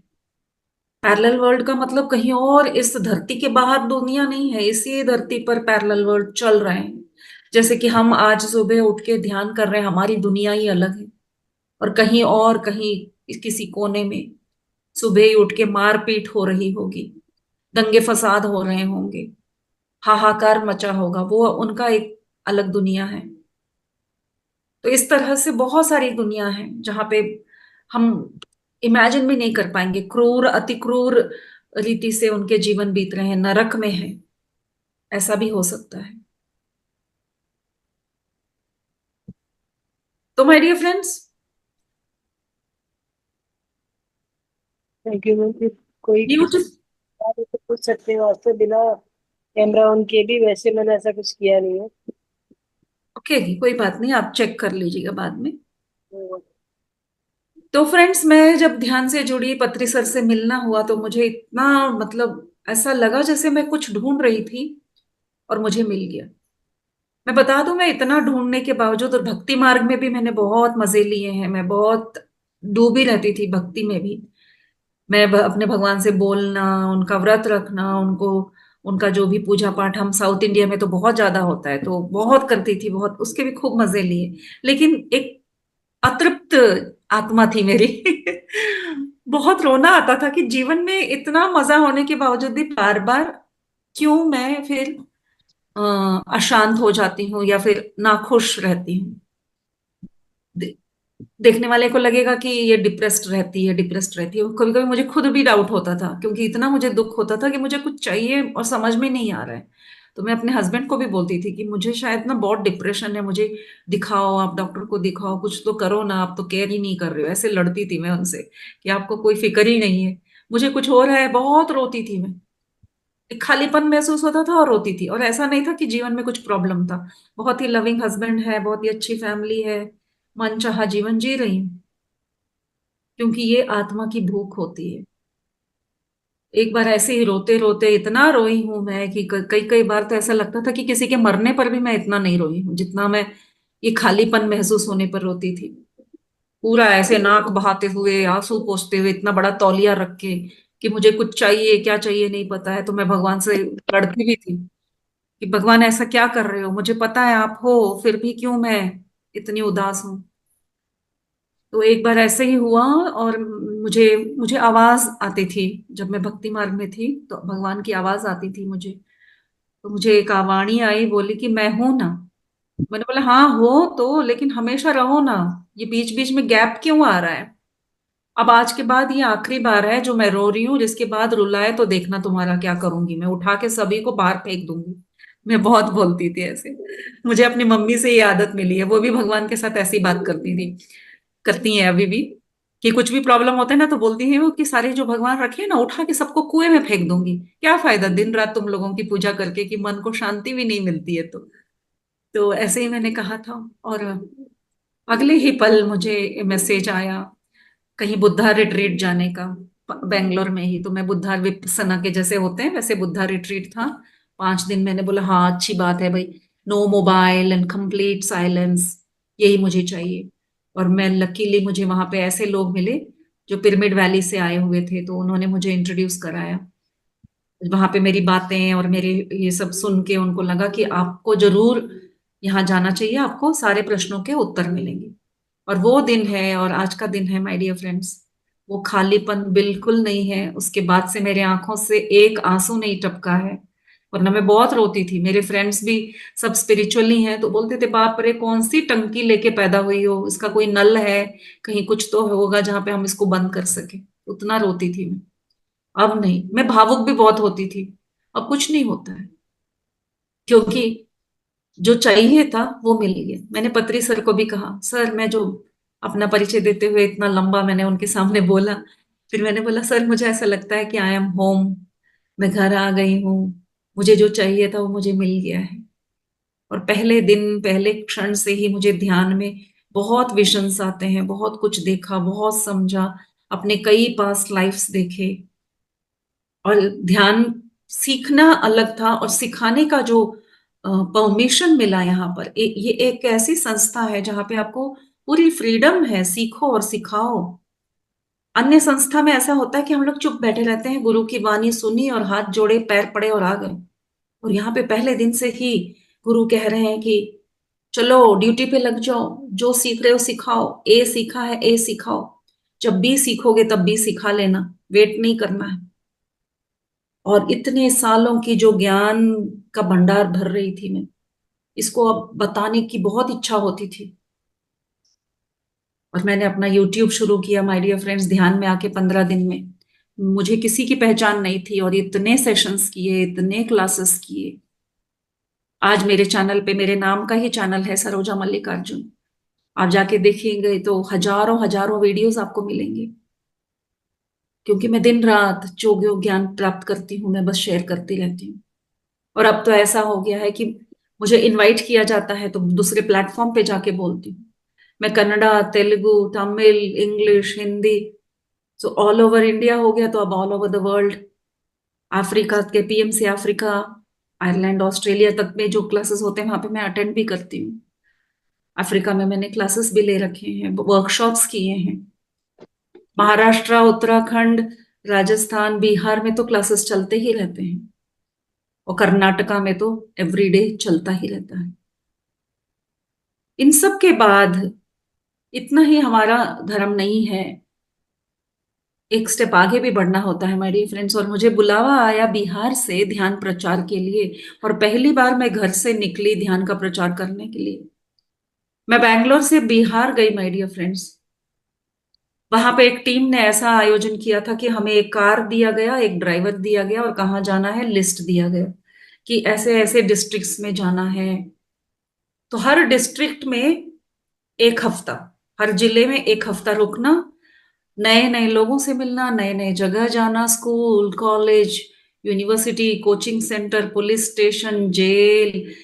पैरेलल वर्ल्ड का मतलब कहीं और इस धरती के बाहर दुनिया नहीं है, इसी धरती पर पैरेलल वर्ल्ड चल रहे हैं। जैसे कि हम आज सुबह उठ के ध्यान कर रहे हैं, हमारी दुनिया ही अलग है, और कहीं और कहीं किसी कोने में सुबह ही उठ के मारपीट हो रही होगी, दंगे फसाद हो रहे होंगे, हाहाकार मचा होगा, वो उनका एक अलग दुनिया है। तो इस तरह से बहुत सारी दुनिया है जहां पे हम इमेजिन भी नहीं कर पाएंगे। क्रूर, अति क्रूर रीति से उनके जीवन बीत रहे हैं, नरक में है, ऐसा भी हो सकता है। तो my dear friends, thank you ma'am. कोई ब्यूटी, बात है तो पूछ सकते हो आपसे, बिना कैमरा ऑन किए भी। वैसे मैंने ऐसा कुछ किया नहीं है। ओके, कोई बात नहीं, आप चेक कर लीजिएगा बाद में। तो तो फ्रेंड्स, मैं जब ध्यान से जुड़ी, पत्री सर से मिलना हुआ, तो मुझे इतना मतलब ऐसा लगा जैसे मैं कुछ ढूंढ रही थी और मुझे मिल गया। मैं बता दूं, मैं इतना ढूंढने के बावजूद, और भक्ति मार्ग में भी मैंने बहुत मजे लिए हैं, मैं बहुत डूबी रहती थी भक्ति में भी। मैं अपने भगवान से बोलना, उनका व्रत रखना, उनको, उनका जो भी पूजा पाठ, हम साउथ इंडिया में तो बहुत ज्यादा होता है, तो बहुत करती थी, बहुत, उसके भी खूब मजे लिए। लेकिन एक अतृप्त आत्मा थी मेरी। बहुत रोना आता था कि जीवन में इतना मजा होने के बावजूद भी बार बार क्यों मैं फिर अशांत हो जाती हूँ या फिर नाखुश रहती हूँ। दे, देखने वाले को लगेगा कि ये डिप्रेस्ड रहती है, डिप्रेस्ड रहती है। कभी कभी मुझे खुद भी डाउट होता था, क्योंकि इतना मुझे दुख होता था कि मुझे कुछ चाहिए और समझ में नहीं आ रहा है। तो मैं अपने हस्बैंड को भी बोलती थी कि मुझे शायद ना बहुत डिप्रेशन है, मुझे दिखाओ, आप डॉक्टर को दिखाओ, कुछ तो करो ना, आप तो केयर ही नहीं कर रहे हो। ऐसे लड़ती थी मैं उनसे कि आपको कोई फिक्र ही नहीं है, मुझे कुछ हो रहा है। बहुत रोती थी मैं, एक खालीपन महसूस होता था और रोती थी। और ऐसा नहीं था कि जीवन में कुछ प्रॉब्लम था, बहुत ही लविंग हस्बैंड है, बहुत ही अच्छी फैमिली है, मनचाहा जीवन जी रही हूँ। क्योंकि ये आत्मा की भूख होती है। एक बार ऐसे ही रोते रोते इतना रोई हूं मैं कि कई कई बार तो ऐसा लगता था कि किसी के मरने पर भी मैं इतना नहीं रोई हूं जितना मैं ये खालीपन महसूस होने पर रोती थी। पूरा ऐसे नाक बहाते हुए, आंसू पोंछते हुए, इतना बड़ा तौलिया रख के कि मुझे कुछ चाहिए, क्या चाहिए नहीं पता है। तो मैं भगवान से लड़ती भी थी कि भगवान ऐसा क्या कर रहे हो, मुझे पता है आप हो, फिर भी क्यों मैं इतनी उदास हूं। तो एक बार ऐसे ही हुआ, और मुझे मुझे आवाज आती थी जब मैं भक्ति मार्ग में थी, तो भगवान की आवाज आती थी मुझे। तो मुझे एक आवाणी आई, बोली कि मैं हूं ना। मैंने बोला हाँ हो तो, लेकिन हमेशा रहो ना, ये बीच बीच में गैप क्यों आ रहा है। अब आज के बाद ये आखिरी बार है जो मैं रो रही हूँ, जिसके बाद रुलाए तो देखना तुम्हारा क्या करूंगी, मैं उठा के सभी को बाहर फेंक दूंगी। मैं बहुत बोलती थी ऐसे। मुझे अपनी मम्मी से ये आदत मिली है, वो भी भगवान के साथ ऐसी बात करती थी, करती हैं अभी भी, कि कुछ भी प्रॉब्लम होता है ना तो बोलती है वो कि सारे जो भगवान रखे हैं ना, उठा के सबको कुएं में फेंक दूंगी, क्या फायदा दिन रात तुम लोगों की पूजा करके कि मन को शांति भी नहीं मिलती है। तो ऐसे ही मैंने कहा था। और अगले ही पल मुझे मैसेज आया कहीं बुद्धा रिट्रीट जाने का, बेंगलोर में ही। तो मैं बुद्धा विपसना के जैसे होते हैं वैसे बुद्धा रिट्रीट था, 5 दिन। मैंने बोला हाँ अच्छी बात है भाई, no mobile and complete silence, यही मुझे चाहिए। और मैं लकीली, मुझे वहां पे ऐसे लोग मिले जो पिरामिड वैली से आए हुए थे, तो उन्होंने मुझे इंट्रोड्यूस कराया। वहां पे मेरी बातें और मेरे ये सब सुन के उनको लगा कि आपको जरूर यहाँ जाना चाहिए, आपको सारे प्रश्नों के उत्तर मिलेंगे। और वो दिन है, और आज का दिन है माय डियर फ्रेंड्स, वो खालीपन बिल्कुल नहीं है। उसके बाद से मेरे आंखों से एक आंसू नहीं टपका है, वरना मैं बहुत रोती थी। मेरे फ्रेंड्स भी सब स्पिरिचुअली हैं, तो बोलते थे बाप रे कौन सी टंकी लेके पैदा हुई हो, इसका कोई नल है, कहीं कुछ तो होगा जहां पे हम इसको बंद कर सके। उतना रोती थी मैं। अब नहीं, मैं भावुक भी बहुत होती थी, अब कुछ नहीं होता है, क्योंकि जो चाहिए था वो मिल गया। मैंने पत्री सर को भी कहा, सर मैं जो अपना परिचय देते हुए इतना लंबा मैंने उनके सामने बोला, फिर मैंने बोला सर मुझे ऐसा लगता है कि आई एम होम, मैं घर आ गई हूँ, मुझे जो चाहिए था वो मुझे मिल गया है। और पहले दिन, पहले क्षण से ही मुझे ध्यान में बहुत विजन्स आते हैं, बहुत कुछ देखा, बहुत समझा, अपने कई पास्ट लाइफ्स देखे। और ध्यान सीखना अलग था, और सिखाने का जो परमिशन मिला यहाँ पर। ये एक ऐसी संस्था है जहाँ पे आपको पूरी फ्रीडम है, सीखो और सिखाओ। अन्य संस्था में ऐसा होता है कि हम लोग चुप बैठे रहते हैं, गुरु की वाणी सुनी और हाथ जोड़े पैर पड़े और आ गए। और यहाँ पे पहले दिन से ही गुरु कह रहे हैं कि चलो ड्यूटी पे लग जाओ, जो सीख रहे हो सिखाओ, ए सीखा है ए सिखाओ, जब बी सीखोगे तब बी सिखा लेना, वेट नहीं करना है। और इतने सालों की जो ज्ञान का भंडार भर रही थी मैं, इसको अब बताने की बहुत इच्छा होती थी। और मैंने अपना यूट्यूब शुरू किया माय डियर फ्रेंड्स, ध्यान में आके 15 दिन में। मुझे किसी की पहचान नहीं थी और इतने सेशंस किए, इतने क्लासेस किए। आज मेरे चैनल पे, मेरे नाम का ही चैनल है सरोजा मल्लिकार्जुन, आप जाके देखेंगे तो हजारों हजारों वीडियोस आपको मिलेंगे। क्योंकि मैं दिन रात जो ज्ञान प्राप्त करती हूँ मैं बस शेयर करती रहती हूँ। और अब तो ऐसा हो गया है कि मुझे इनवाइट किया जाता है तो दूसरे प्लेटफॉर्म पे जाके बोलती हूँ। मैं Kannada, Telugu, Tamil, English, Hindi, so all over India हो गया, तो अब all over the world. Africa के पीएम से अफ्रीका, आयरलैंड, ऑस्ट्रेलिया तक में जो क्लासेस होते हैं वहां पे मैं अटेंड भी करती हूँ। अफ्रीका में मैंने क्लासेस भी ले रखे हैं, वर्कशॉप्स किए हैं। महाराष्ट्र, उत्तराखंड, राजस्थान, बिहार में तो क्लासेस चलते ही रहते हैं। और कर्नाटका में तो एवरीडे चलता ही रहता है। इन सब के बाद इतना ही हमारा धर्म नहीं है, एक स्टेप आगे भी बढ़ना होता है माय डियर फ्रेंड्स। और मुझे बुलावा आया बिहार से ध्यान प्रचार के लिए, और पहली बार मैं घर से निकली ध्यान का प्रचार करने के लिए। मैं बैंगलोर से बिहार गई माय डियर फ्रेंड्स। वहां पे एक टीम ने ऐसा आयोजन किया था कि हमें एक कार दिया गया, एक ड्राइवर दिया गया और कहाँ जाना है लिस्ट दिया गया कि ऐसे ऐसे डिस्ट्रिक्ट्स में जाना है। तो हर डिस्ट्रिक्ट में एक हफ्ता, हर जिले में एक हफ्ता रुकना, नए नए लोगों से मिलना, नए नए जगह जाना, school, college, university, coaching centre, police station, jail,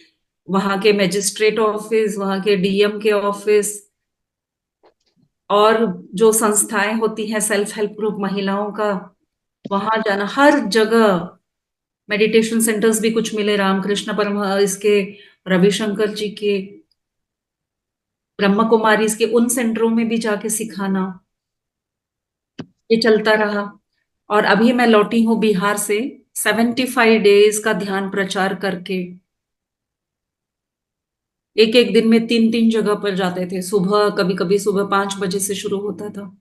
वहां के मजिस्ट्रेट ऑफिस, वहां के डीएम के ऑफिस, और जो संस्थाएं होती हैं सेल्फ हेल्प ग्रुप महिलाओं का, वहां जाना, हर जगह। मेडिटेशन सेंटर्स भी कुछ मिले, रामकृष्ण परमहंस इसके, रविशंकर जी के, ब्रह्म कुमारी इसके, उन सेंटरों में भी जाके सिखाना, ये चलता रहा। और अभी मैं लौटी हूँ बिहार से 75 डेज का ध्यान प्रचार करके। एक एक दिन में 3 3 जगह पर जाते थे, सुबह कभी कभी सुबह 5 बजे से शुरू होता था।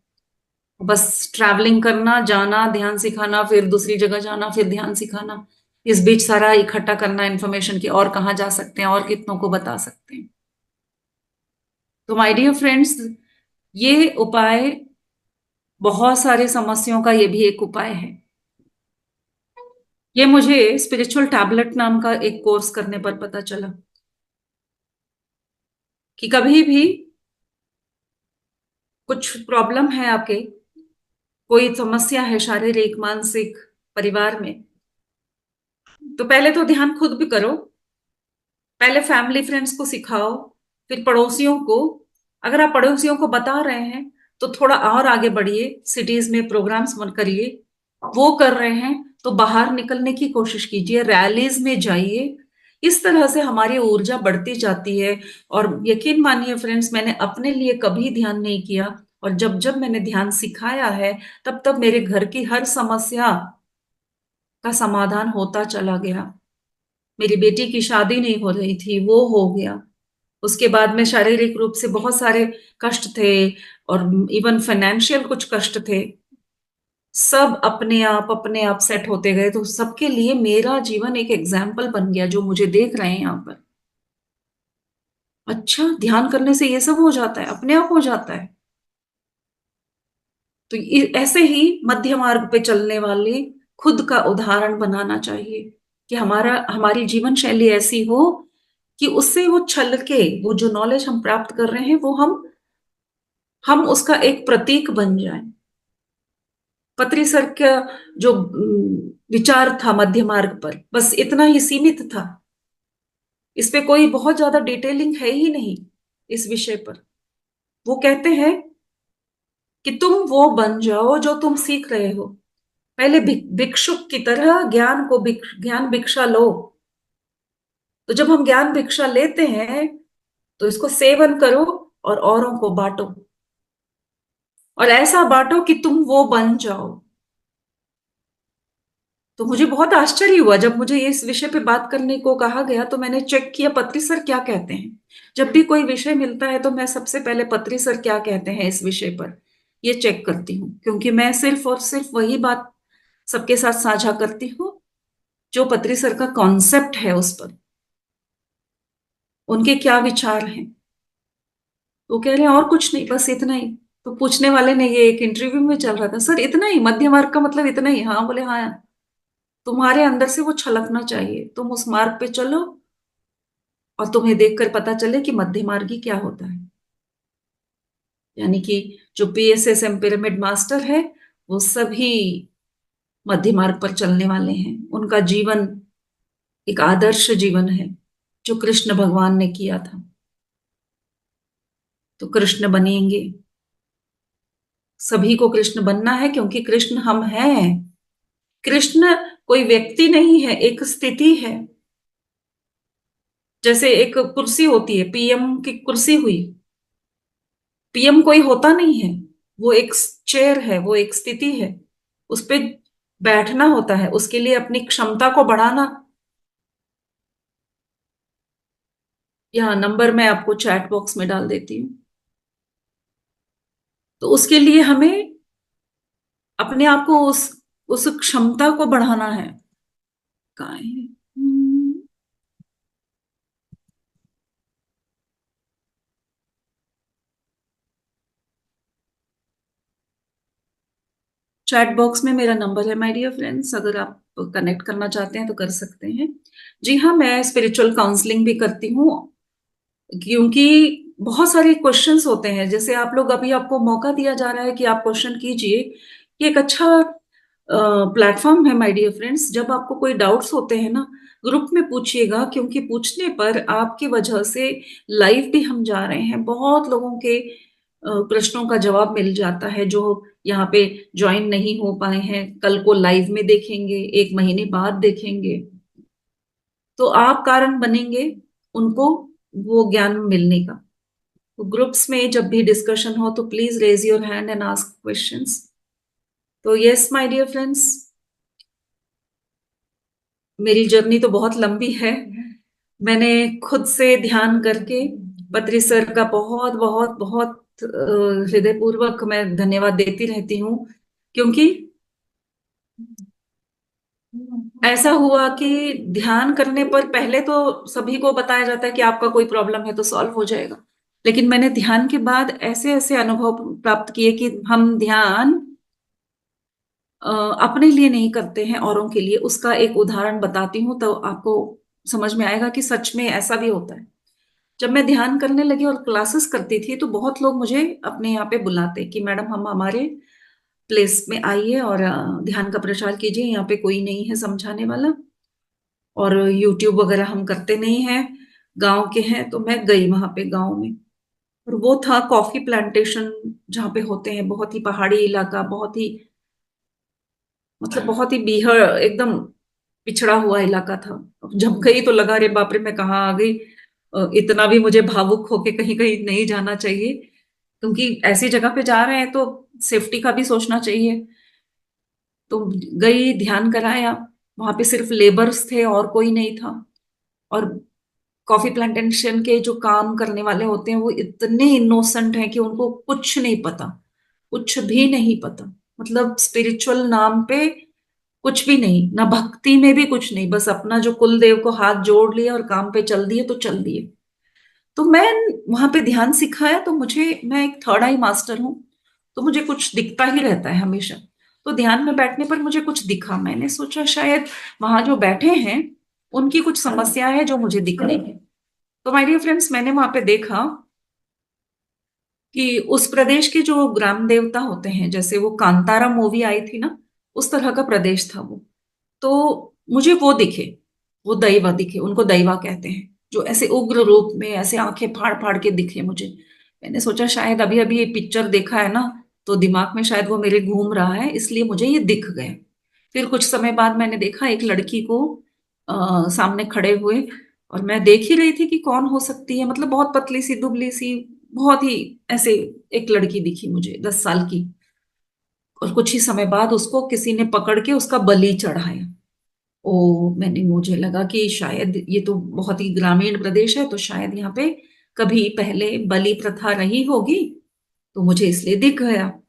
बस ट्रैवलिंग करना, जाना, ध्यान सिखाना, फिर दूसरी जगह जाना, फिर ध्यान सिखाना, इस बीच सारा इकट्ठा करना इन्फॉर्मेशन की, और कहाँ जा सकते हैं और कितनों को बता सकते हैं। तो माय डियर फ्रेंड्स, ये उपाय, बहुत सारे समस्याओं का ये भी एक उपाय है। ये मुझे स्पिरिचुअल टैबलेट नाम का एक कोर्स करने पर पता चला कि कभी भी कुछ प्रॉब्लम है आपके, कोई समस्या है शारीरिक, मानसिक, परिवार में, तो पहले तो ध्यान खुद भी करो, पहले फैमिली फ्रेंड्स को सिखाओ, फिर पड़ोसियों को। अगर आप पड़ोसियों को बता रहे हैं तो थोड़ा और आगे बढ़िए, सिटीज में प्रोग्राम्स करिए। वो कर रहे हैं तो बाहर निकलने की कोशिश कीजिए, रैलीज में जाइए। इस तरह से हमारी ऊर्जा बढ़ती जाती है। और यकीन मानिए फ्रेंड्स, मैंने अपने लिए कभी ध्यान नहीं किया, और जब जब मैंने ध्यान सिखाया है तब तब मेरे घर की हर समस्या का समाधान होता चला गया। मेरी बेटी की शादी नहीं हो रही थी, वो हो गया। उसके बाद में शारीरिक रूप से बहुत सारे कष्ट थे, और इवन फाइनेंशियल कुछ कष्ट थे, सब अपने आप सेट होते गए। तो सबके लिए मेरा जीवन एक एग्जाम्पल बन गया, जो मुझे देख रहे हैं यहाँ पर। अच्छा, ध्यान करने से ये सब हो जाता है, अपने आप हो जाता है। तो ऐसे ही मध्य मार्ग पे चलने वाले खुद का उदाहरण बनाना चाहिए कि हमारी जीवन शैली ऐसी हो कि उससे वो छल के, वो जो नॉलेज हम प्राप्त कर रहे हैं वो हम उसका एक प्रतीक बन जाए। पत्री सर का जो विचार था मध्य मार्ग पर, बस इतना ही सीमित था। इस पे कोई बहुत ज्यादा डिटेलिंग है ही नहीं इस विषय पर। वो कहते हैं कि तुम वो बन जाओ जो तुम सीख रहे हो। पहले भिक्षुक की तरह ज्ञान भिक्षा लो, तो जब हम ज्ञान भिक्षा लेते हैं तो इसको सेवन करो और औरों को बांटो, और ऐसा बांटो कि तुम वो बन जाओ। तो मुझे बहुत आश्चर्य हुआ जब मुझे इस विषय पे बात करने को कहा गया, तो मैंने चेक किया पत्री सर क्या कहते हैं। जब भी कोई विषय मिलता है तो मैं सबसे पहले पत्री सर क्या कहते हैं इस विषय पर ये चेक करती हूँ, क्योंकि मैं सिर्फ और सिर्फ वही बात सबके साथ साझा करती हूँ जो पत्री सर का कॉन्सेप्ट है, उस पर उनके क्या विचार हैं। वो कह रहे हैं और कुछ नहीं, बस इतना ही। तो पूछने वाले ने, ये एक इंटरव्यू में चल रहा था, सर इतना ही मध्य मार्ग का मतलब इतना ही? हाँ, बोले हाँ। तुम्हारे अंदर से वो छलकना चाहिए, तुम उस मार्ग पे चलो और तुम्हें देखकर पता चले कि मध्य मार्गी क्या होता है। यानी कि जो PSSM पिरामिड मास्टर है वो सभी मध्य मार्ग पर चलने वाले हैं। उनका जीवन एक आदर्श जीवन है जो कृष्ण भगवान ने किया था। तो कृष्ण बनेंगे, सभी को कृष्ण बनना है, क्योंकि कृष्ण हम हैं। कृष्ण कोई व्यक्ति नहीं है, एक स्थिति है। जैसे एक कुर्सी होती है, PM की कुर्सी हुई, PM कोई होता नहीं है, वो एक चेयर है, वो एक स्थिति है। उस पे बैठना होता है, उसके लिए अपनी क्षमता को बढ़ाना। यहाँ नंबर मैं आपको चैट बॉक्स में डाल देती हूँ। तो उसके लिए हमें अपने आप को उस क्षमता को बढ़ाना है। कहाँ है? चैट बॉक्स में मेरा नंबर है माय डियर फ्रेंड्स, अगर आप कनेक्ट करना चाहते हैं तो कर सकते हैं। जी हाँ, मैं स्पिरिचुअल काउंसलिंग भी करती हूँ, क्योंकि बहुत सारे क्वेश्चंस होते हैं। जैसे आप लोग, अभी आपको मौका दिया जा रहा है कि आप क्वेश्चन कीजिए। ये एक अच्छा प्लेटफॉर्म है माय डियर फ्रेंड्स। जब आपको कोई डाउट्स होते हैं ना, ग्रुप में पूछिएगा, क्योंकि पूछने पर आपकी वजह से लाइव भी हम जा रहे हैं, बहुत लोगों के प्रश्नों का जवाब मिल जाता है जो यहाँ पे ज्वाइन नहीं हो पाए हैं, कल को लाइव में देखेंगे, एक महीने बाद देखेंगे। तो आप कारण बनेंगे उनको वो ज्ञान मिलने का। तो ग्रुप्स में जब भी डिस्कशन हो तो please raise your hand and ask questions. तो यस माय डियर फ्रेंड्स, मेरी जर्नी तो बहुत लंबी है। मैंने खुद से ध्यान करके पत्री सर का बहुत बहुत बहुत हृदयपूर्वक मैं धन्यवाद देती रहती हूँ, क्योंकि ऐसा हुआ कि ध्यान करने पर पहले तो सभी को बताया जाता है कि आपका कोई प्रॉब्लम है तो सॉल्व हो जाएगा, लेकिन मैंने ध्यान के बाद ऐसे ऐसे अनुभव प्राप्त किए कि हम ध्यान अपने लिए नहीं करते हैं, औरों के लिए। उसका एक उदाहरण बताती हूँ तो आपको समझ में आएगा कि सच में ऐसा भी होता है। जब मैं ध्यान करने लगी और क्लासेस करती थी तो बहुत लोग मुझे अपने यहाँ पे बुलाते कि मैडम हम हमारे प्लेस में आइए और ध्यान का प्रचार कीजिए, यहाँ पे कोई नहीं है समझाने वाला, और यूट्यूब वगैरह हम करते नहीं हैं, गांव के हैं। तो मैं गई वहां पे गांव में, और वो था कॉफी प्लांटेशन जहाँ पे होते हैं, बहुत ही पहाड़ी इलाका, बहुत ही मतलब बहुत ही बीहड़, एकदम पिछड़ा हुआ इलाका था। अब जब गई तो लगा, रे बाप रे, मैं कहाँ आ गई। इतना भी मुझे भावुक होके कहीं कहीं नहीं जाना चाहिए, क्योंकि ऐसी जगह पे जा रहे हैं तो सेफ्टी का भी सोचना चाहिए। तो गई, ध्यान कराया। वहां पे सिर्फ लेबर्स थे और कोई नहीं था। और कॉफी प्लांटेशन के जो काम करने वाले होते हैं वो इतने इनोसेंट हैं कि उनको कुछ नहीं पता, कुछ भी नहीं पता। मतलब स्पिरिचुअल नाम पे कुछ भी नहीं, ना भक्ति में भी कुछ नहीं, बस अपना जो कुल देव को हाथ जोड़ लिया और काम पे चल दिए तो चल दिए। तो मैं वहां पे ध्यान सिखाया तो मुझे, मैं एक थर्ड आई मास्टर हूँ, तो मुझे कुछ दिखता ही रहता है हमेशा। तो ध्यान में बैठने पर मुझे कुछ दिखा, मैंने सोचा शायद वहां जो बैठे हैं उनकी कुछ समस्या है जो मुझे दिख रही है। तो माय डियर फ्रेंड्स, मैंने वहां पे देखा कि उस प्रदेश के जो ग्राम देवता होते हैं, जैसे वो कांतारा मूवी आई थी ना, उस तरह का प्रदेश था वो। तो मुझे वो दिखे, वो दैवा दिखे, उनको दैवा कहते हैं, जो ऐसे उग्र रूप में ऐसे आंखें फाड़ फाड़ के दिखे मुझे। मैंने सोचा शायद अभी अभी ये पिक्चर देखा है ना, तो दिमाग में शायद वो मेरे घूम रहा है, इसलिए मुझे ये दिख गए। फिर कुछ समय बाद मैंने देखा एक लड़की को सामने खड़े हुए, और मैं देख ही रही थी कि कौन हो सकती है, मतलब बहुत पतली सी दुबली सी, बहुत ही ऐसे एक लड़की दिखी मुझे 10 साल की। और कुछ ही समय बाद उसको किसी ने पकड़ के उसका बलि चढ़ाया। ओ, मुझे लगा कि शायद ये तो बहुत ही ग्रामीण प्रदेश है, तो शायद यहाँ पे कभी पहले बलि प्रथा रही होगी, तो मुझे इसलिए दिख गया।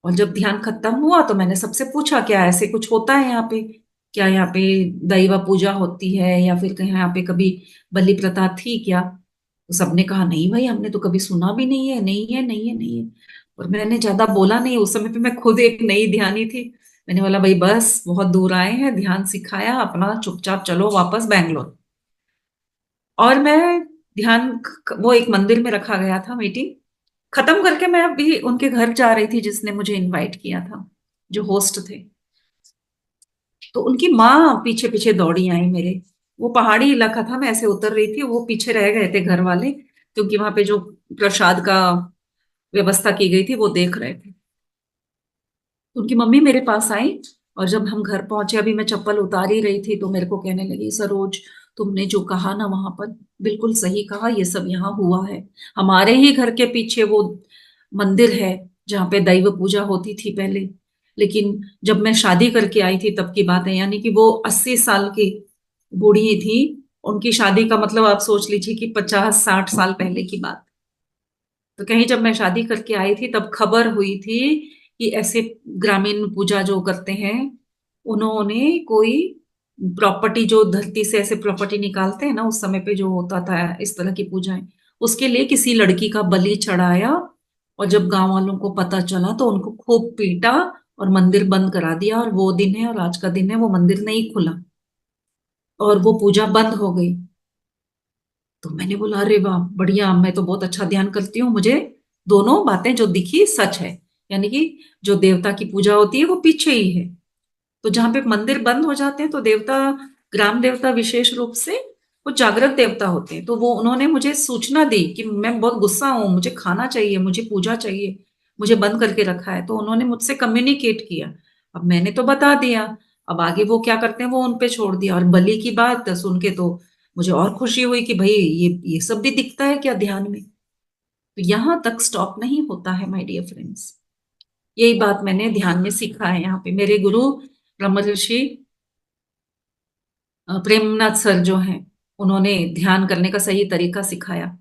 और जब ध्यान खत्म हुआ तो मैंने सबसे पूछा, क्या ऐसे कुछ होता है यहाँ पे? क्या यहाँ पे दैव पूजा होती है, या फिर कहीं यहाँ पे कभी बलि प्रथा थी क्या? तो सबने कहा, नहीं भाई, हमने तो कभी सुना भी नहीं है, नहीं है, नहीं है, नहीं है। और मैंने ज्यादा बोला नहीं, उस समय पे मैं खुद एक नई ध्यानी थी। मैंने बोला, भाई बस बहुत दूर आए हैं, ध्यान सिखाया, अपना चुपचाप चलो वापस बैंगलोर। और मैं वो एक मंदिर में रखा गया था, मीटिंग खत्म करके मैं अभी उनके घर जा रही थी जिसने मुझे इनवाइट किया था, जो होस्ट थे। तो उनकी माँ पीछे पीछे दौड़ी आई मेरे। वो पहाड़ी इलाका था, मैं ऐसे उतर रही थी, वो पीछे रह गए थे घर वाले, क्योंकि वहां पे जो प्रसाद का व्यवस्था की गई थी वो देख रहे थे। उनकी मम्मी मेरे पास आई, और जब हम घर पहुंचे, अभी मैं चप्पल उतार ही रही थी, तो मेरे को कहने लगी, सरोज, तुमने जो कहा ना वहां पर, बिल्कुल सही कहा, ये सब यहाँ हुआ है। हमारे ही घर के पीछे वो मंदिर है जहाँ पे दैव पूजा होती थी पहले। लेकिन जब मैं शादी करके आई थी तब की बात है, यानी कि वो 80 साल की बूढ़ी थी। उनकी शादी का मतलब आप सोच लीजिए कि 50-60 साल पहले की बात। तो कहीं जब मैं शादी करके आई थी तब खबर हुई थी कि ऐसे ग्रामीण पूजा जो करते हैं, उन्होंने कोई प्रॉपर्टी, जो धरती से ऐसे प्रॉपर्टी निकालते हैं ना, उस समय पे जो होता था इस तरह की पूजाएं, उसके लिए किसी लड़की का बलि चढ़ाया। और जब गांव वालों को पता चला तो उनको खूब पीटा और मंदिर बंद करा दिया। और वो दिन है, और आज का दिन है, वो मंदिर नहीं खुला और वो पूजा बंद हो गई। तो मैंने बोला, अरे वाह, बढ़िया, मैं तो बहुत अच्छा ध्यान करती हूँ, मुझे दोनों बातें जो दिखी सच है। यानी कि जो देवता की पूजा होती है वो पीछे ही है। तो जहां पे मंदिर बंद हो जाते हैं तो देवता, ग्राम देवता विशेष रूप से, वो जागृत देवता होते हैं। तो वो उन्होंने मुझे सूचना दी कि मैं बहुत गुस्सा हूं, मुझे खाना चाहिए, मुझे पूजा चाहिए, मुझे बंद करके रखा है। तो उन्होंने मुझसे कम्युनिकेट किया। अब मैंने तो बता दिया, अब आगे वो क्या करते हैं वो उन पे छोड़ दिया। और बलि की बात सुन के तो मुझे और खुशी हुई कि भाई ये सब भी दिखता है क्या ध्यान में। तो यहां तक स्टॉप नहीं होता है माय डियर फ्रेंड्स। यही बात मैंने ध्यान में सीखा है यहाँ पे। मेरे गुरु ब्रह्म ऋषि प्रेमनाथ सर जो हैं, उन्होंने ध्यान करने का सही तरीका सिखाया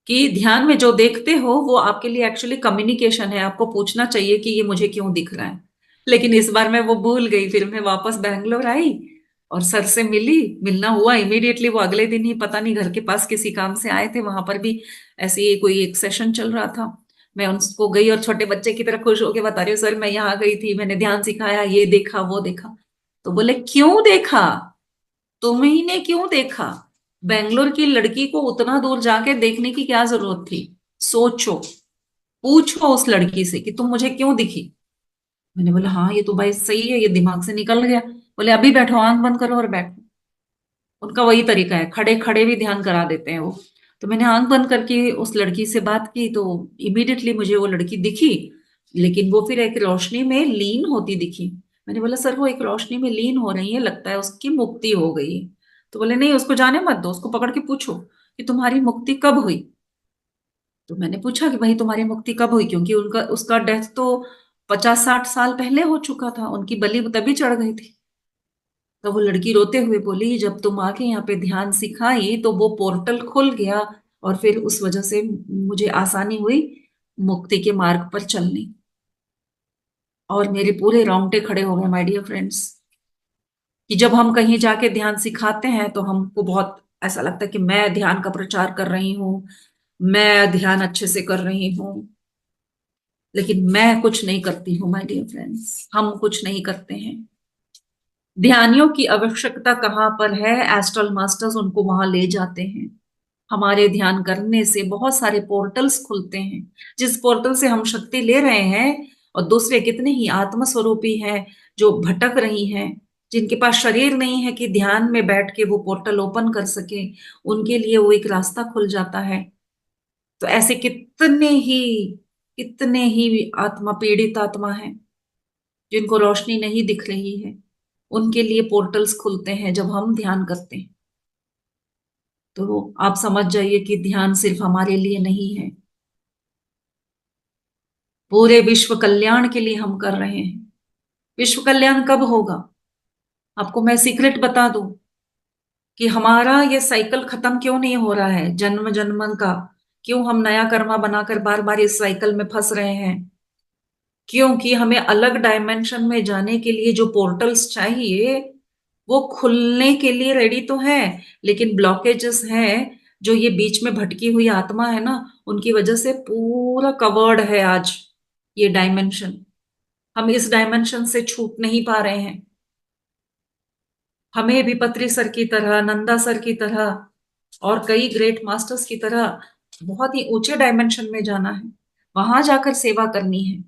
कि ध्यान में जो देखते हो वो आपके लिए एक्चुअली कम्युनिकेशन है। आपको पूछना चाहिए कि ये मुझे क्यों दिख रहा है। लेकिन इस बार मैं वो भूल गई, फिर मैं वापस बैंगलोर आई और सर से मिली। मिलना हुआ इमीडिएटली, वो अगले दिन ही पता नहीं घर के पास किसी काम से आए थे, वहां पर भी ऐसे ही कोई एक सेशन चल रहा था। मैं उनको गई और छोटे बच्चे की तरह खुश होकर बता रही हूँ, सर मैं यहाँ गई थी, मैंने ध्यान सिखाया, ये देखा वो देखा। तो बोले, क्यों देखा? तुम्ही ने क्यों देखा? बेंगलोर की लड़की को उतना दूर जाके देखने की क्या जरूरत थी? सोचो, पूछो उस लड़की से कि तुम मुझे क्यों दिखी। मैंने बोला, हाँ ये तो भाई सही है, ये दिमाग से निकल गया। बोले, अभी बैठो, आंख बंद करो और बैठो। उनका वही तरीका है, खड़े खड़े भी ध्यान करा देते हैं वो। तो मैंने आंख बंद करके उस लड़की से बात की, तो इमीडिएटली मुझे वो लड़की दिखी। लेकिन वो फिर एक रोशनी में लीन होती दिखी। मैंने बोला, सर वो एक रोशनी में लीन हो रही है, लगता है उसकी मुक्ति हो गई है। तो बोले, नहीं उसको जाने मत दो, उसको पकड़ के पूछो कि तुम्हारी मुक्ति कब हुई। तो मैंने पूछा कि भाई तुम्हारी मुक्ति कब हुई, क्योंकि उनका उसका डेथ तो 50-60 साल पहले हो चुका था, उनकी बलि तभी चढ़ गई थी। तो वो लड़की रोते हुए बोली, जब तुम आके यहाँ पे ध्यान सिखाई तो वो पोर्टल खुल गया, और फिर उस वजह से मुझे आसानी हुई मुक्ति के मार्ग पर चलने। और मेरे पूरे रोंगटे खड़े हो गए माय डियर फ्रेंड्स, कि जब हम कहीं जाके ध्यान सिखाते हैं तो हमको बहुत ऐसा लगता है कि मैं ध्यान का प्रचार कर रही हूँ, मैं ध्यान अच्छे से कर रही हूँ। लेकिन मैं कुछ नहीं करती हूँ माय डियर फ्रेंड्स, हम कुछ नहीं करते हैं। ध्यानियों की आवश्यकता कहाँ पर है? एस्ट्रल मास्टर्स उनको वहां ले जाते हैं। हमारे ध्यान करने से बहुत सारे पोर्टल्स खुलते हैं, जिस पोर्टल से हम शक्ति ले रहे हैं। और दूसरे कितने ही आत्म स्वरूपी हैं जो भटक रही हैं, जिनके पास शरीर नहीं है कि ध्यान में बैठ के वो पोर्टल ओपन कर सके, उनके लिए वो एक रास्ता खुल जाता है। तो ऐसे कितने ही आत्मा, पीड़ित आत्मा है जिनको रोशनी नहीं दिख रही है, उनके लिए पोर्टल्स खुलते हैं जब हम ध्यान करते हैं। तो आप समझ जाइए कि ध्यान सिर्फ हमारे लिए नहीं है, पूरे विश्व कल्याण के लिए हम कर रहे हैं। विश्व कल्याण कब होगा? आपको मैं सीक्रेट बता दूं कि हमारा ये साइकिल खत्म क्यों नहीं हो रहा है, जन्म जन्म का। क्यों हम नया कर्मा बनाकर बार बार इस साइकिल में फंस रहे हैं? क्योंकि हमें अलग डायमेंशन में जाने के लिए जो पोर्टल्स चाहिए वो खुलने के लिए रेडी तो है, लेकिन ब्लॉकेजेस हैं। जो ये बीच में भटकी हुई आत्मा है ना, उनकी वजह से पूरा कवर्ड है आज ये डायमेंशन। हम इस डायमेंशन से छूट नहीं पा रहे हैं। हमें भी पत्री सर की तरह, नंदा सर की तरह और कई ग्रेट मास्टर्स की तरह बहुत ही ऊंचे डायमेंशन में जाना है, वहां जाकर सेवा करनी है।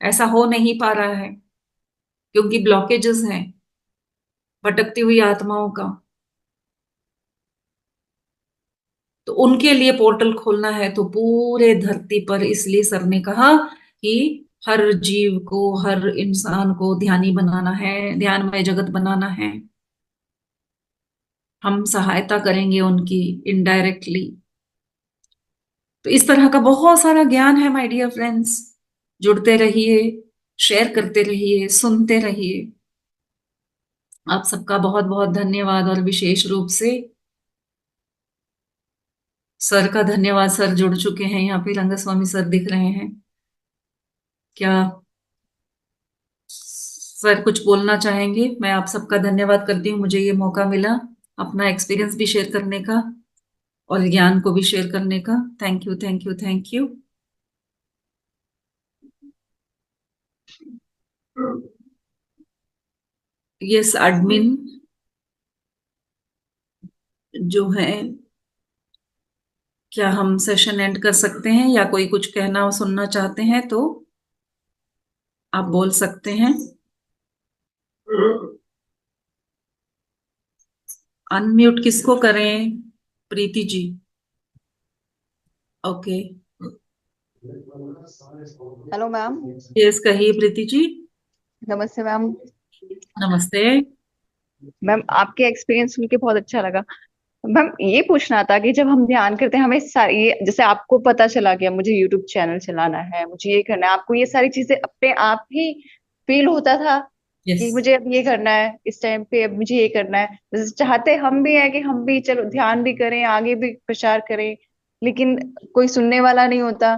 ऐसा हो नहीं पा रहा है क्योंकि ब्लॉकेजेस हैं भटकती हुई आत्माओं का। तो उनके लिए पोर्टल खोलना है, तो पूरे धरती पर इसलिए सर ने कहा कि हर जीव को, हर इंसान को ध्यानी बनाना है, ध्यानमय जगत बनाना है। हम सहायता करेंगे उनकी इनडायरेक्टली। तो इस तरह का बहुत सारा ज्ञान है माय डियर फ्रेंड्स। जुड़ते रहिए, शेयर करते रहिए, सुनते रहिए। आप सबका बहुत बहुत धन्यवाद, और विशेष रूप से सर का धन्यवाद। सर जुड़ चुके हैं यहाँ पे, रंगस्वामी सर दिख रहे हैं क्या? सर कुछ बोलना चाहेंगे? मैं आप सबका धन्यवाद करती हूँ, मुझे ये मौका मिला अपना एक्सपीरियंस भी शेयर करने का और ज्ञान को भी शेयर करने का। Thank you, thank you, thank you. Yes admin जो है, क्या हम सेशन एंड कर सकते हैं, या कोई कुछ कहना और सुनना चाहते हैं तो आप बोल सकते हैं। अनम्यूट किसको करें? Preeti ji. Okay. Hello ma'am. Yes, कहिए प्रीति जी। नमस्ते मैम। नमस्ते। मैम आपके एक्सपीरियंस सुन के बहुत अच्छा लगा। मैम ये पूछना था कि जब हम ध्यान करते हैं हमें सारी ये, जैसे आपको पता चला कि अब मुझे यूट्यूब चैनल चलाना है, मुझे ये करना है, आपको ये सारी चीजें अपने आप ही फील होता था यस। कि मुझे अब ये करना है, इस टाइम पे अब मुझे ये करना है? जैसे चाहते हम भी है कि हम भी चलो ध्यान भी करें, आगे भी प्रचार करें, लेकिन कोई सुनने वाला नहीं होता,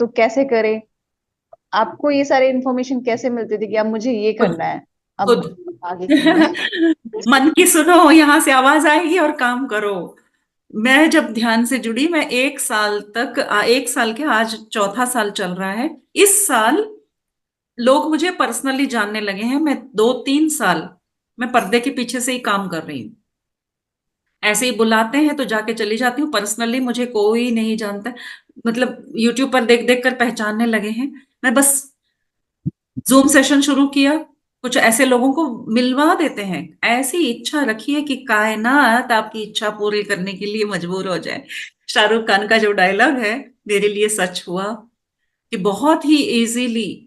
तो कैसे करें? आपको ये सारी इन्फॉर्मेशन कैसे मिलती थी कि अब मुझे ये खुद। करना है, अब खुद। आगे करना है? मन की सुनो, यहां से आवाज आएगी और काम करो। मैं जब ध्यान से जुड़ी, मैं 1 साल तक, 1 साल के, आज चौथा साल चल रहा है। इस साल लोग मुझे पर्सनली जानने लगे हैं। मैं 2-3 साल मैं पर्दे के पीछे से ही काम कर रही हूँ। ऐसे ही बुलाते हैं तो जाके चली जाती हूँ, पर्सनली मुझे कोई नहीं जानता। मतलब यूट्यूब पर देख देख कर पहचानने लगे हैं। मैं बस जूम सेशन शुरू किया, कुछ ऐसे लोगों को मिलवा देते हैं। ऐसी इच्छा रखिए कि कायनात आपकी इच्छा पूरी करने के लिए मजबूर हो जाए। शाहरुख खान का जो डायलॉग है, मेरे लिए सच हुआ कि बहुत ही इजीली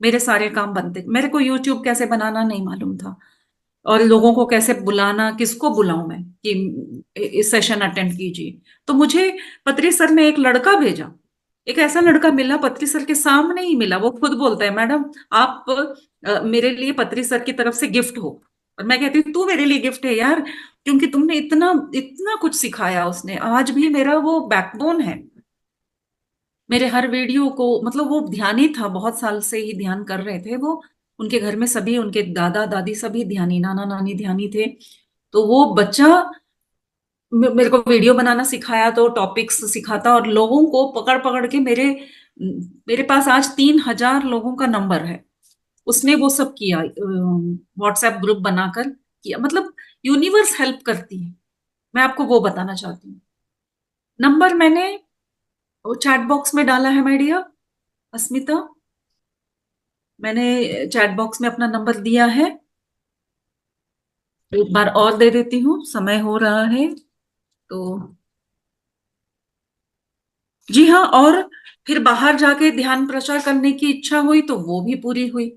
मेरे सारे काम बनते। मेरे को यूट्यूब कैसे बनाना नहीं मालूम था, और लोगों को कैसे बुलाना, किसको बुलाऊं मैं कि इस सेशन अटेंड कीजिए। तो मुझे पत्री सर ने एक लड़का भेजा, एक ऐसा लड़का मिला, पत्री सर के सामने ही मिला। वो खुद बोलता है, मैडम आप मेरे लिए पत्री सर की तरफ से गिफ्ट हो। और मैं कहती हूँ तू मेरे लिए गिफ्ट है यार, क्योंकि तुमने इतना इतना कुछ सिखाया। उसने आज भी मेरा वो बैकबोन है। मेरे हर वीडियो को, मतलब वो ध्यानी था, बहुत साल से ही ध्यान कर रहे थे वो। उनके घर में सभी, उनके दादा दादी सभी ध्यानी, नाना नानी ध्यानी थे। तो वो बच्चा मेरे को वीडियो बनाना सिखाया, तो टॉपिक्स सिखाता, और लोगों को पकड़ पकड़ के मेरे मेरे पास आज 3,000 लोगों का नंबर है। उसने वो सब किया, व्हाट्सएप ग्रुप बनाकर किया। मतलब यूनिवर्स हेल्प करती है। मैं आपको वो बताना चाहती हूँ। नंबर मैंने चैट बॉक्स में डाला है माय डियर अस्मिता। मैंने चैट बॉक्स में अपना नंबर दिया है। एक बार और दे देती हूँ, समय हो रहा है तो। जी हाँ, और फिर बाहर जाके ध्यान प्रचार करने की इच्छा हुई तो वो भी पूरी हुई।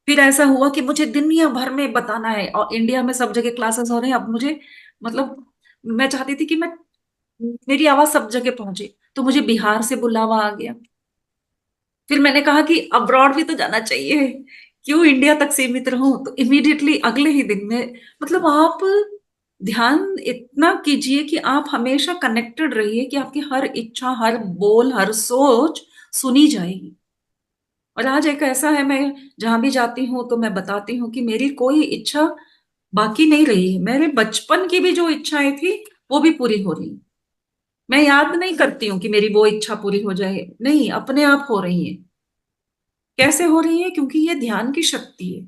फिर ऐसा हुआ कि मुझे दुनिया भर में बताना है, और इंडिया में सब जगह क्लासेस हो रहे हैं अब मुझे। मतलब मैं चाहती थी कि मैं मेरी आवाज सब जगह पहुंचे। तो मुझे बिहार से बुलावा आ गया। फिर मैंने कहा कि अब्रॉड भी तो जाना चाहिए, क्यों इंडिया तक सीमित रहूं। तो इमीडिएटली अगले ही दिन में, मतलब आप ध्यान इतना कीजिए कि आप हमेशा कनेक्टेड रहिए कि आपकी हर इच्छा, हर बोल, हर सोच सुनी जाएगी। और आज एक ऐसा है, मैं जहां भी जाती हूँ तो मैं बताती हूँ कि मेरी कोई इच्छा बाकी नहीं रही है। मेरे बचपन की भी जो इच्छाएं थी वो भी पूरी हो रही। मैं याद नहीं करती हूँ कि मेरी वो इच्छा पूरी हो जाए, नहीं, अपने आप हो रही है। कैसे हो रही है? क्योंकि ये ध्यान की शक्ति है।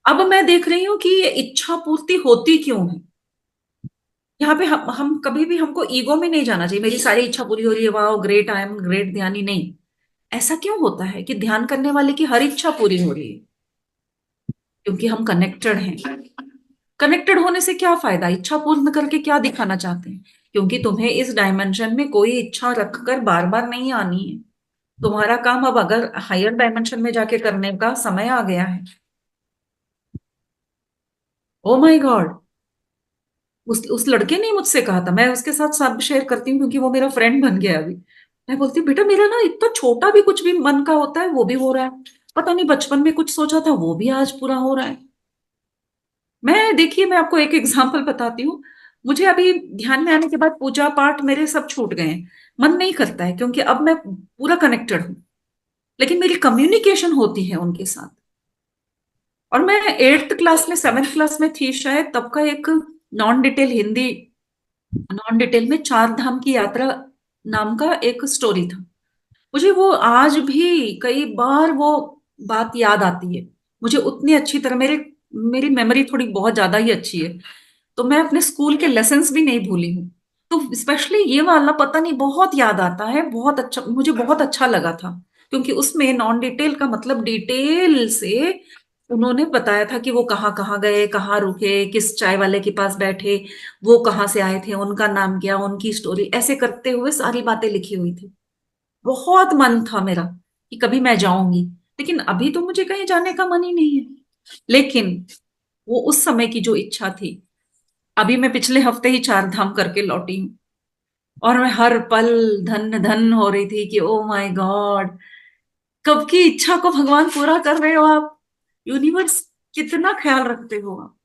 अब मैं देख रही हूँ कि ये इच्छा पूर्ति होती क्यों है। यहाँ पे हम कभी भी, हमको ईगो में नहीं जाना चाहिए, मेरी सारी इच्छा पूरी हो रही है, वाह ग्रेट, आई एम ग्रेट ध्यानी, नहीं। ऐसा क्यों होता है कि ध्यान करने वाले की हर इच्छा पूरी हो रही है? क्योंकि हम कनेक्टेड हैं। कनेक्टेड होने से क्या फायदा? इच्छा पूर्ण करके क्या दिखाना चाहते हैं? क्योंकि तुम्हें इस डायमेंशन में कोई इच्छा रखकर बार बार नहीं आनी है। तुम्हारा काम अब अगर हायर डायमेंशन में जाके करने का समय आ गया है। ओ माय गॉड, उस लड़के ने मुझसे कहा था, मैं उसके साथ सब शेयर करती हूँ क्योंकि वो मेरा फ्रेंड बन गया अभी। मैं बोलती हूँ बेटा, मेरा ना इतना छोटा भी कुछ भी मन का होता है वो भी हो रहा है। पता नहीं बचपन में कुछ सोचा था वो भी आज पूरा हो रहा है। मैं, देखिए, मैं आपको एक एग्जांपल बताती हूँ। मुझे अभी ध्यान में आने के बाद पूजा पाठ मेरे सब छूट गए हैं। मन नहीं करता है क्योंकि अब मैं पूरा कनेक्टेड हूँ। लेकिन मेरी कम्युनिकेशन होती है उनके साथ। और मैं 8th क्लास में, 7th क्लास में थी शायद, तब का एक non detail Hindi, non detail में चार धाम की यात्रा नाम का एक स्टोरी था। मुझे वो आज भी कई बार वो बात याद आती है। मुझे उतनी अच्छी तरह, मेरी मेमोरी थोड़ी बहुत ज्यादा ही अच्छी है। तो मैं अपने स्कूल के लेसन्स भी नहीं भूली हूँ। तो स्पेशली ये वाला पता नहीं बहुत याद आता है, बहुत अच्छा, मुझे बहुत अच्छा लगा था। क्योंकि उसमें नॉन डिटेल का मतलब डिटेल से उन्होंने बताया था कि वो कहाँ कहाँ गए, कहाँ रुके, किस चाय वाले के पास बैठे, वो कहाँ से आए थे, उनका नाम क्या, उनकी स्टोरी, ऐसे करते हुए सारी बातें लिखी हुई थी। बहुत मन था मेरा कि कभी मैं जाऊंगी। लेकिन अभी तो मुझे कहीं जाने का मन ही नहीं है। लेकिन वो उस समय की जो इच्छा थी। अभी मैं पिछले हफ्ते ही चार धाम करके लौटी हूँ। और मैं हर पल धन धन हो रही थी कि ओ माय गॉड, कब की इच्छा को भगवान पूरा कर रहे हो आप। यूनिवर्स कितना ख्याल रखते हो आप।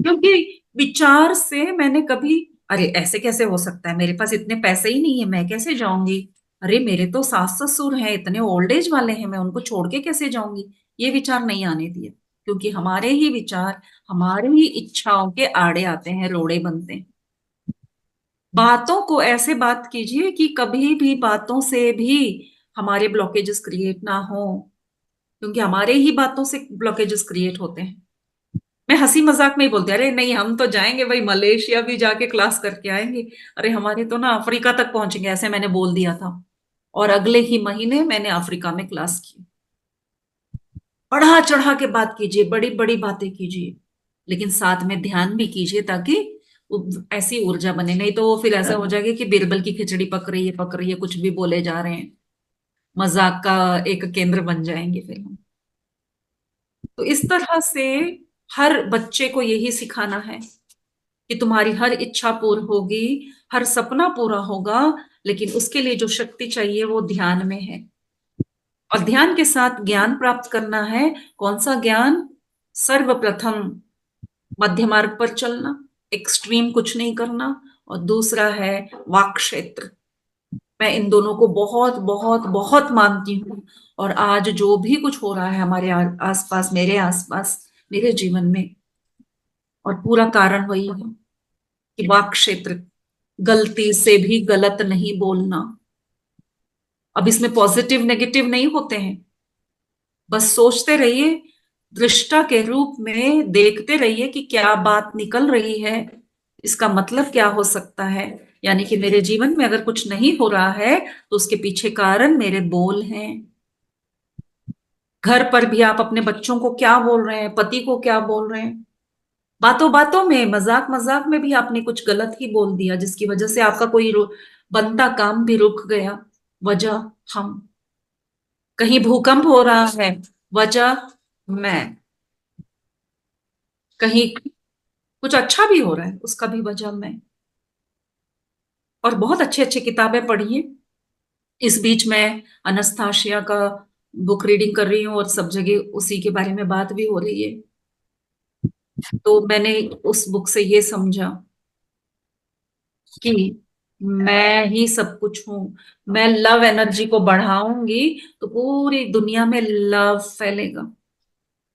क्योंकि विचार से मैंने कभी, अरे ऐसे कैसे हो सकता है, मेरे पास इतने पैसे ही नहीं है, मैं कैसे जाऊंगी। अरे मेरे तो सास ससुर हैं, इतने ओल्ड एज वाले हैं, मैं उनको छोड़ के कैसे जाऊंगी। ये विचार नहीं आने दिए। क्योंकि हमारे ही विचार हमारी ही इच्छाओं के आड़े आते हैं, रोड़े बनते हैं। बातों को ऐसे बात कीजिए कि कभी भी बातों से भी हमारे ब्लॉकेजेस क्रिएट ना हो। क्योंकि हमारे ही बातों से ब्लॉकेजेस क्रिएट होते हैं। मैं हंसी मजाक में ही बोलती, अरे नहीं हम तो जाएंगे भाई, मलेशिया भी जाके क्लास करके आएंगे। अरे हमारे तो ना अफ्रीका तक पहुंचेंगे, ऐसे मैंने बोल दिया था। और अगले ही महीने मैंने अफ्रीका में क्लास की। बढ़ा चढ़ा के बात कीजिए, बड़ी बड़ी बातें कीजिए, लेकिन साथ में ध्यान भी कीजिए ताकि ऐसी ऊर्जा बने। नहीं तो वो फिर ऐसा हो जाएगा कि बिरबल की खिचड़ी पक रही है, पक रही है, कुछ भी बोले जा रहे हैं, मजाक का एक केंद्र बन जाएंगे फिर हम। तो इस तरह से हर बच्चे को यही सिखाना है कि तुम्हारी हर इच्छा पूर्ण होगी, हर सपना पूरा होगा। लेकिन उसके लिए जो शक्ति चाहिए वो ध्यान में है। और ध्यान के साथ ज्ञान प्राप्त करना है। कौन सा ज्ञान? सर्वप्रथम मध्य मार्ग पर चलना, एक्सट्रीम कुछ नहीं करना। और दूसरा है वाक क्षेत्र। मैं इन दोनों को बहुत बहुत बहुत मानती हूँ। और आज जो भी कुछ हो रहा है हमारे आसपास, मेरे आसपास, मेरे जीवन में, और पूरा कारण वही है कि वाक क्षेत्र, गलती से भी गलत नहीं बोलना। अब इसमें पॉजिटिव नेगेटिव नहीं होते हैं। बस सोचते रहिए, दृष्टा के रूप में देखते रहिए कि क्या बात निकल रही है, इसका मतलब क्या हो सकता है। यानी कि मेरे जीवन में अगर कुछ नहीं हो रहा है तो उसके पीछे कारण मेरे बोल हैं। घर पर भी आप अपने बच्चों को क्या बोल रहे हैं, पति को क्या बोल रहे हैं। बातों बातों में, मजाक मजाक में भी आपने कुछ गलत ही बोल दिया जिसकी वजह से आपका कोई बनता काम भी रुक गया। वजह हम। कहीं भूकंप हो रहा है, वजह मैं। कहीं कुछ अच्छा भी हो रहा है उसका भी वजह मैं, और बहुत अच्छी अच्छी किताबें पढ़ी हैं इस बीच में। अनस्ताशिया का बुक रीडिंग कर रही हूँ और सब जगह उसी के बारे में बात भी हो रही है। तो मैंने उस बुक से ये समझा कि मैं ही सब कुछ हूं। मैं लव एनर्जी को बढ़ाऊंगी तो पूरी दुनिया में लव फैलेगा।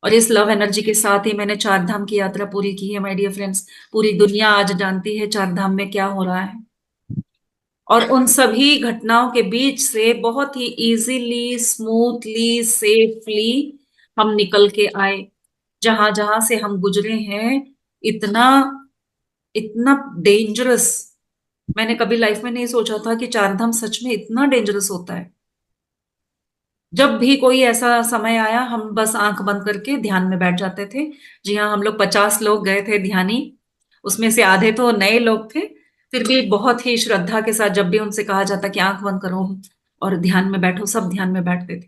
और इस लव एनर्जी के साथ ही मैंने चार धाम की यात्रा पूरी की है माय डियर फ्रेंड्स। पूरी दुनिया आज जानती है चार धाम में क्या हो रहा है। और उन सभी घटनाओं के बीच से बहुत ही इजीली, स्मूथली, सेफली हम निकल के आए। जहां जहां से हम गुजरे हैं, इतना इतना डेंजरस, मैंने कभी लाइफ में नहीं सोचा था कि चार धाम सच में इतना डेंजरस होता है। जब भी कोई ऐसा समय आया, हम बस आंख बंद करके ध्यान में बैठ जाते थे। जी हाँ, हम लोग 50 लोग गए थे ध्यानी, उसमें से आधे तो नए लोग थे। फिर भी बहुत ही श्रद्धा के साथ जब भी उनसे कहा जाता कि आंख बंद करो और ध्यान में बैठो, सब ध्यान में बैठते थे।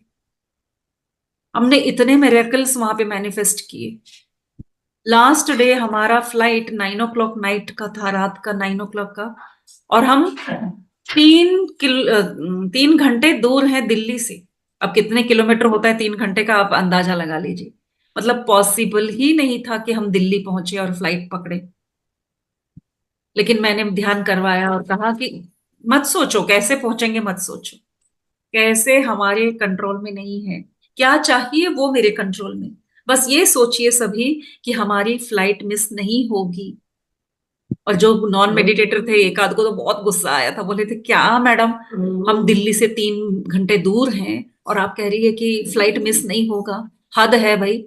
हमने इतने मिरेकल्स वहां पे मैनिफेस्ट किए। लास्ट डे हमारा फ्लाइट 9 o'clock नाइट का था, रात का 9 o'clock का। और हम 3 घंटे दूर हैं दिल्ली से। अब कितने किलोमीटर होता है 3 घंटे का, आप अंदाजा लगा लीजिए। मतलब पॉसिबल ही नहीं था कि हम दिल्ली पहुंचे और फ्लाइट पकड़े। लेकिन मैंने ध्यान करवाया और कहा कि मत सोचो कैसे पहुंचेंगे, मत सोचो कैसे, हमारे कंट्रोल में नहीं है। क्या चाहिए वो मेरे कंट्रोल में। बस ये सोचिए सभी कि हमारी फ्लाइट मिस नहीं होगी। और जो नॉन मेडिटेटर थे, एक आध को तो बहुत गुस्सा आया था। बोले थे क्या मैडम, हम दिल्ली से 3 घंटे दूर हैं और आप कह रही है कि फ्लाइट मिस नहीं होगा। हद है भाई,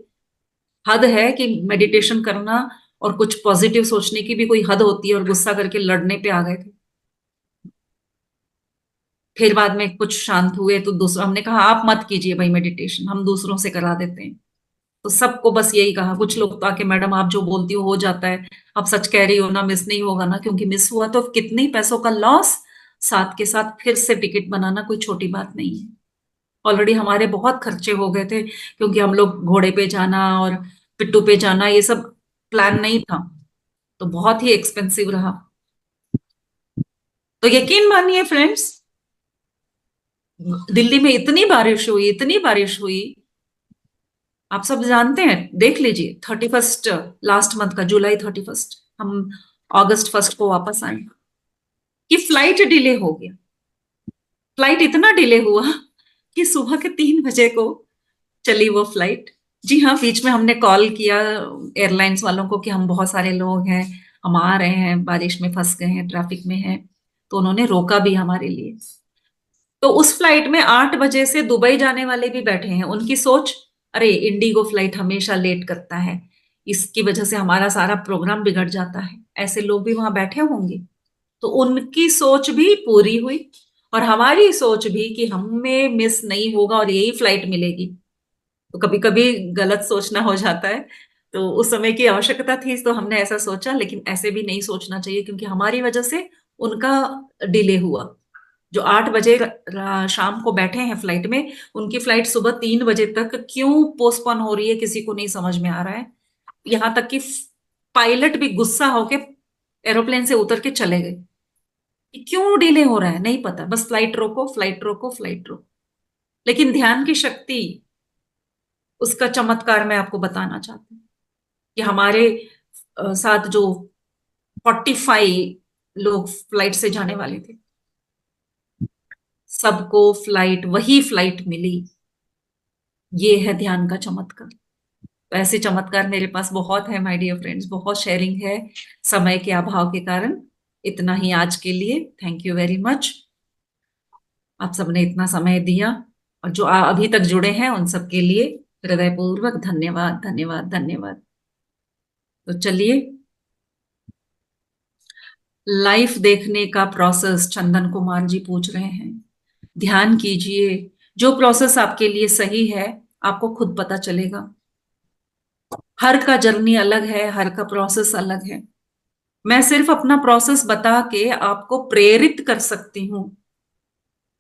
हद है कि मेडिटेशन करना और कुछ पॉजिटिव सोचने की भी कोई हद होती है, और गुस्सा करके लड़ने पे आ गए थे। फिर बाद में कुछ शांत हुए तो दूसरा हमने कहा आप मत कीजिए भाई मेडिटेशन, हम दूसरों से करा देते हैं। तो सबको बस यही कहा। कुछ लोग तो आके मैडम आप जो बोलती हो जाता है, आप सच कह रही हो ना, मिस नहीं होगा ना, क्योंकि मिस हुआ तो कितने ही पैसों का लॉस, साथ के साथ फिर से टिकट बनाना कोई छोटी बात नहीं है। ऑलरेडी हमारे बहुत खर्चे हो गए थे, क्योंकि हम लोग घोड़े पे जाना और पिट्टू पे जाना ये सब प्लान नहीं था, तो बहुत ही एक्सपेंसिव रहा। तो यकीन मानिए फ्रेंड्स, दिल्ली में इतनी बारिश हुई, इतनी बारिश हुई, आप सब जानते हैं। देख लीजिए 31, लास्ट मंथ का जुलाई 31, हम August 1 को वापस आए कि फ्लाइट डिले हो गया। फ्लाइट इतना डिले हुआ कि सुबह के 3 बजे को चली वो फ्लाइट। जी हाँ, बीच में हमने कॉल किया एयरलाइंस वालों को कि हम बहुत सारे लोग हैं, हम आ रहे हैं, बारिश में फंस गए हैं, ट्रैफिक में हैं। तो उन्होंने रोका भी हमारे लिए। तो उस फ्लाइट में 8 बजे से दुबई जाने वाले भी बैठे हैं। उनकी सोच, अरे इंडिगो फ्लाइट हमेशा लेट करता है, इसकी वजह से हमारा सारा प्रोग्राम बिगड़ जाता है, ऐसे लोग भी वहां बैठे होंगे। तो उनकी सोच भी पूरी हुई, और हमारी सोच भी कि हमें मिस नहीं होगा और यही फ्लाइट मिलेगी। तो कभी कभी गलत सोचना हो जाता है। तो उस समय की आवश्यकता थी तो हमने ऐसा सोचा, लेकिन ऐसे भी नहीं सोचना चाहिए, क्योंकि हमारी वजह से उनका डिले हुआ। जो 8 बजे शाम को बैठे हैं फ्लाइट में, उनकी फ्लाइट सुबह 3 बजे तक क्यों पोस्टपोन हो रही है किसी को नहीं समझ में आ रहा है। यहां तक कि पायलट भी गुस्सा होके एरोप्लेन से उतर के चले गए कि क्यों डिले हो रहा है, नहीं पता, बस फ्लाइट रोको, फ्लाइट रोको, फ्लाइट रोको। लेकिन ध्यान की शक्ति, उसका चमत्कार मैं आपको बताना चाहती हूँ कि हमारे साथ जो 45 लोग फ्लाइट से जाने वाले थे, सबको फ्लाइट, वही फ्लाइट मिली। ये है ध्यान का चमत्कार। तो ऐसे चमत्कार मेरे पास बहुत है माय डियर फ्रेंड्स, बहुत शेयरिंग है समय के अभाव के कारण। इतना ही आज के लिए, थैंक यू वेरी मच। आप सबने इतना समय दिया, और जो अभी तक जुड़े हैं उन सबके लिए हृदयपूर्वक धन्यवाद, धन्यवाद, धन्यवाद। तो चलिए, लाइफ देखने का प्रोसेस, चंदन कुमार जी पूछ रहे हैं। ध्यान कीजिए, जो प्रोसेस आपके लिए सही है आपको खुद पता चलेगा। हर का जर्नी अलग है, हर का प्रोसेस अलग है। मैं सिर्फ अपना प्रोसेस बता के आपको प्रेरित कर सकती हूँ।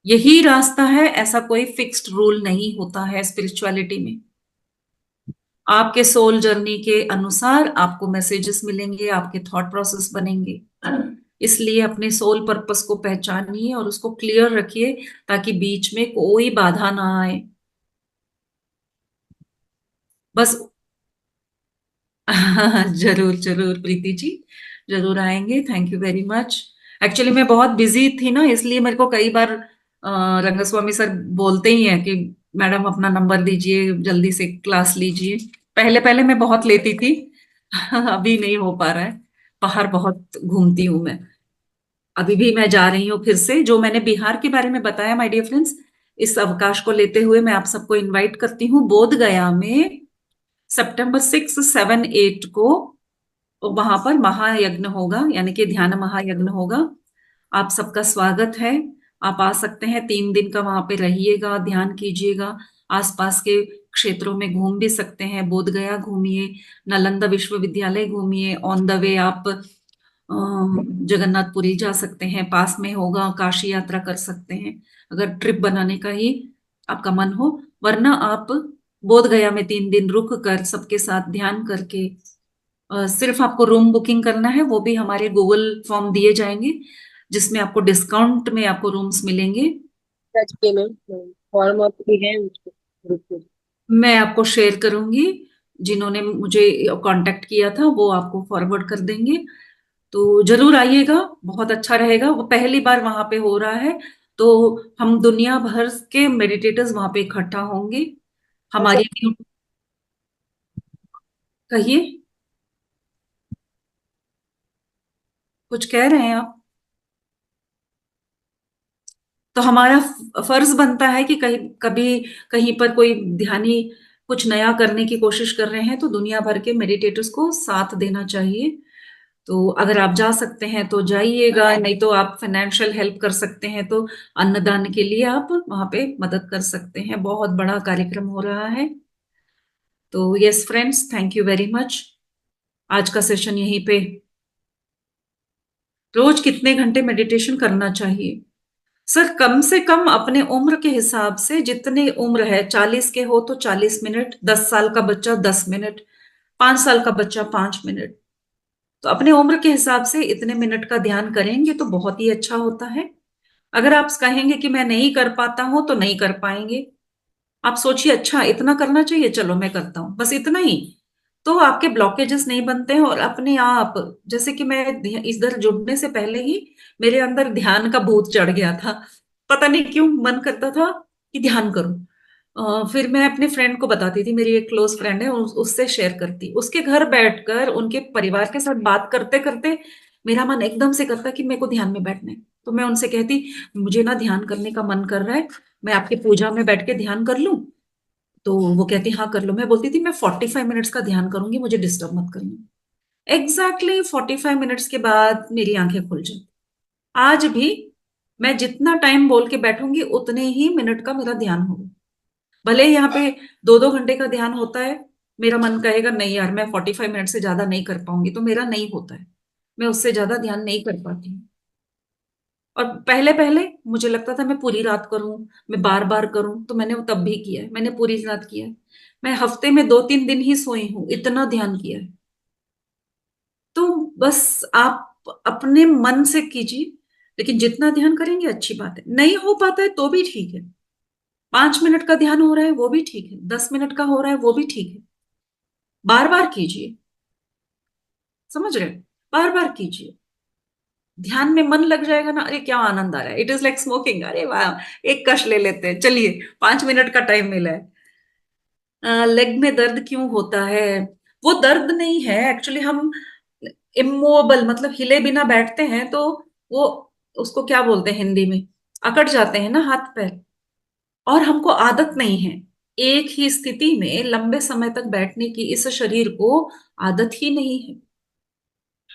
यही रास्ता है, ऐसा कोई फिक्स्ड रूल नहीं होता है स्पिरिचुअलिटी में। आपके सोल जर्नी के अनुसार आपको मैसेजेस मिलेंगे, आपके थॉट प्रोसेस बनेंगे। इसलिए अपने सोल पर्पस को पहचानिए और उसको क्लियर रखिए ताकि बीच में कोई बाधा ना आए। बस जरूर जरूर प्रीति जी, जरूर आएंगे। Thank you very much. Actually मैं बहुत बिजी थी ना, इसलिए मेरे को कई बार रंगस्वामी सर बोलते ही हैं कि मैडम अपना नंबर दीजिए, जल्दी से क्लास लीजिए। पहले पहले मैं बहुत लेती थी। अभी नहीं हो पा रहा है, बाहर बहुत घूमती हूँ मैं। अभी भी मैं जा रही हूँ फिर से, जो मैंने बिहार के बारे में बताया माय डियर फ्रेंड्स। इस अवकाश को लेते हुए मैं आप सबको इनवाइट करती हूँ बोध गया में सितंबर 6, 7, 8 को। वहां पर महायज्ञ होगा, यानी कि ध्यान महायज्ञ होगा। आप सबका स्वागत है। आप आ सकते हैं, 3 दिन का वहां पे रहिएगा, ध्यान कीजिएगा। आसपास के क्षेत्रों में घूम भी सकते हैं, बोध गया घूमिए, नालंदा विश्वविद्यालय घूमिए। ऑन द वे आप जगन्नाथपुरी जा सकते हैं, पास में होगा, काशी यात्रा कर सकते हैं अगर ट्रिप बनाने का ही आपका मन हो। वरना आप बोध गया में 3 दिन रुक कर सबके साथ ध्यान करके सिर्फ आपको रूम बुकिंग करना है। वो भी हमारे गूगल फॉर्म दिए जाएंगे जिसमें आपको डिस्काउंट में आपको रूम्स मिलेंगे। टच पेमेंट फॉर्म आपकी है उसको ग्रुप में। मैं आपको शेयर करूंगी, जिन्होंने मुझे कांटेक्ट किया था वो आपको फॉरवर्ड कर देंगे। तो जरूर आइएगा, बहुत अच्छा रहेगा। वो पहली बार वहां पे हो रहा है, तो हम दुनिया भर के मेडिटेटर्स वहां पे इकट्ठा होंगे। अच्छा। हमारी कहिए, कुछ कह रहे हैं आप? तो हमारा फर्ज बनता है कि कहीं कभी कहीं पर कोई ध्यानी कुछ नया करने की कोशिश कर रहे हैं तो दुनिया भर के मेडिटेटर्स को साथ देना चाहिए। तो अगर आप जा सकते हैं तो जाइएगा, नहीं तो आप फाइनेंशियल हेल्प कर सकते हैं तो अन्नदान के लिए आप वहां पे मदद कर सकते हैं। बहुत बड़ा कार्यक्रम हो रहा है। तो yes friends, thank you very much. आज का सेशन यहीं पे। रोज कितने घंटे मेडिटेशन करना चाहिए? सर कम से कम अपने उम्र के हिसाब से, जितनी उम्र है, 40 के हो तो 40 मिनट, 10 साल का बच्चा 10 मिनट, 5 साल का बच्चा 5 मिनट। तो अपने उम्र के हिसाब से इतने मिनट का ध्यान करेंगे तो बहुत ही अच्छा होता है। अगर आप कहेंगे कि मैं नहीं कर पाता हूं तो नहीं कर पाएंगे। आप सोचिए, अच्छा इतना करना चाहिए, चलो मैं करता हूं, बस इतना ही। तो आपके ब्लॉकेजेस नहीं बनते हैं और अपने आप, जैसे कि मैं इधर जुड़ने से पहले ही मेरे अंदर ध्यान का भूत चढ़ गया था। पता नहीं क्यों मन करता था कि ध्यान करूं। फिर मैं अपने फ्रेंड को बताती थी, मेरी एक क्लोज फ्रेंड है, उससे शेयर करती, उसके घर बैठकर उनके परिवार के साथ बात करते करते मेरा मन एकदम से करता कि मेरे को ध्यान में बैठना है। तो मैं उनसे कहती, मुझे ना ध्यान करने का मन कर रहा है, मैं आपकी पूजा में बैठ के ध्यान कर लूं? तो वो कहती हाँ कर लो। मैं बोलती थी मैं 45 मिनट्स का ध्यान करूंगी, मुझे डिस्टर्ब मत करना। एग्जैक्टली 45 मिनट्स के बाद मेरी आंखें खुल जाती। आज भी मैं जितना टाइम बोल के बैठूंगी उतने ही मिनट का मेरा ध्यान होगा। भले ही यहाँ पे 2-2 घंटे का ध्यान होता है, मेरा मन कहेगा नहीं यार मैं 45 मिनट से ज्यादा नहीं कर पाऊंगी, तो मेरा नहीं होता है। मैं उससे ज्यादा ध्यान नहीं कर पाती हूँ। और पहले पहले मुझे लगता था मैं पूरी रात करूं, मैं बार बार करूं, तो मैंने वो तब भी किया है, मैंने पूरी रात किया है। मैं हफ्ते में 2-3 दिन ही सोई हूं, इतना ध्यान किया है। तो बस आप अपने मन से कीजिए, लेकिन जितना ध्यान करेंगे अच्छी बात है। नहीं हो पाता है तो भी ठीक है, 5 मिनट का ध्यान हो रहा है वो भी ठीक है, 10 मिनट का हो रहा है वो भी ठीक है। बार बार कीजिए, समझ रहे हैं? बार बार कीजिए, ध्यान में मन लग जाएगा ना, अरे क्या आनंद आ रहा है। इट इज लाइक स्मोकिंग, अरे वाह, एक कश ले लेते हैं, चलिए 5 मिनट का टाइम मिला है। लेग में दर्द क्यों होता है? वो दर्द नहीं है एक्चुअली, हम इमोबल मतलब हिले बिना बैठते हैं तो वो, उसको क्या बोलते हैं हिंदी में, अकड़ जाते हैं ना हाथ पैर। और हमको आदत नहीं है एक ही स्थिति में लंबे समय तक बैठने की, इस शरीर को आदत ही नहीं है।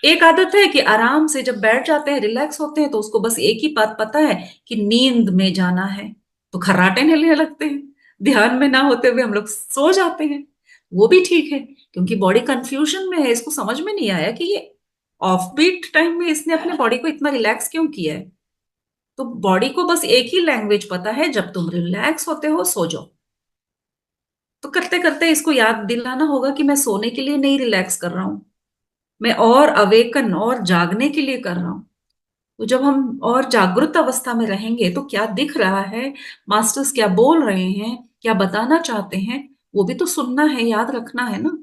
एक आदत है कि आराम से जब बैठ जाते हैं, रिलैक्स होते हैं, तो उसको बस एक ही बात पता है कि नींद में जाना है, तो खर्राटे हिलने लगते हैं। ध्यान में ना होते हुए हम लोग सो जाते हैं, वो भी ठीक है, क्योंकि बॉडी कंफ्यूजन में है। इसको समझ में नहीं आया कि ये ऑफ बीट टाइम में इसने अपने बॉडी को इतना रिलैक्स क्यों किया है। तो बॉडी को बस एक ही लैंग्वेज पता है, जब तुम रिलैक्स होते हो सो जाओ। तो करते करते इसको याद दिलाना होगा कि मैं सोने के लिए नहीं रिलैक्स कर रहा हूं, मैं और अवेकन और जागने के लिए कर रहा हूं। तो जब हम और जागृत अवस्था में रहेंगे तो क्या दिख रहा है, मास्टर्स क्या बोल रहे हैं, क्या बताना चाहते हैं, वो भी तो सुनना है, याद रखना है ना।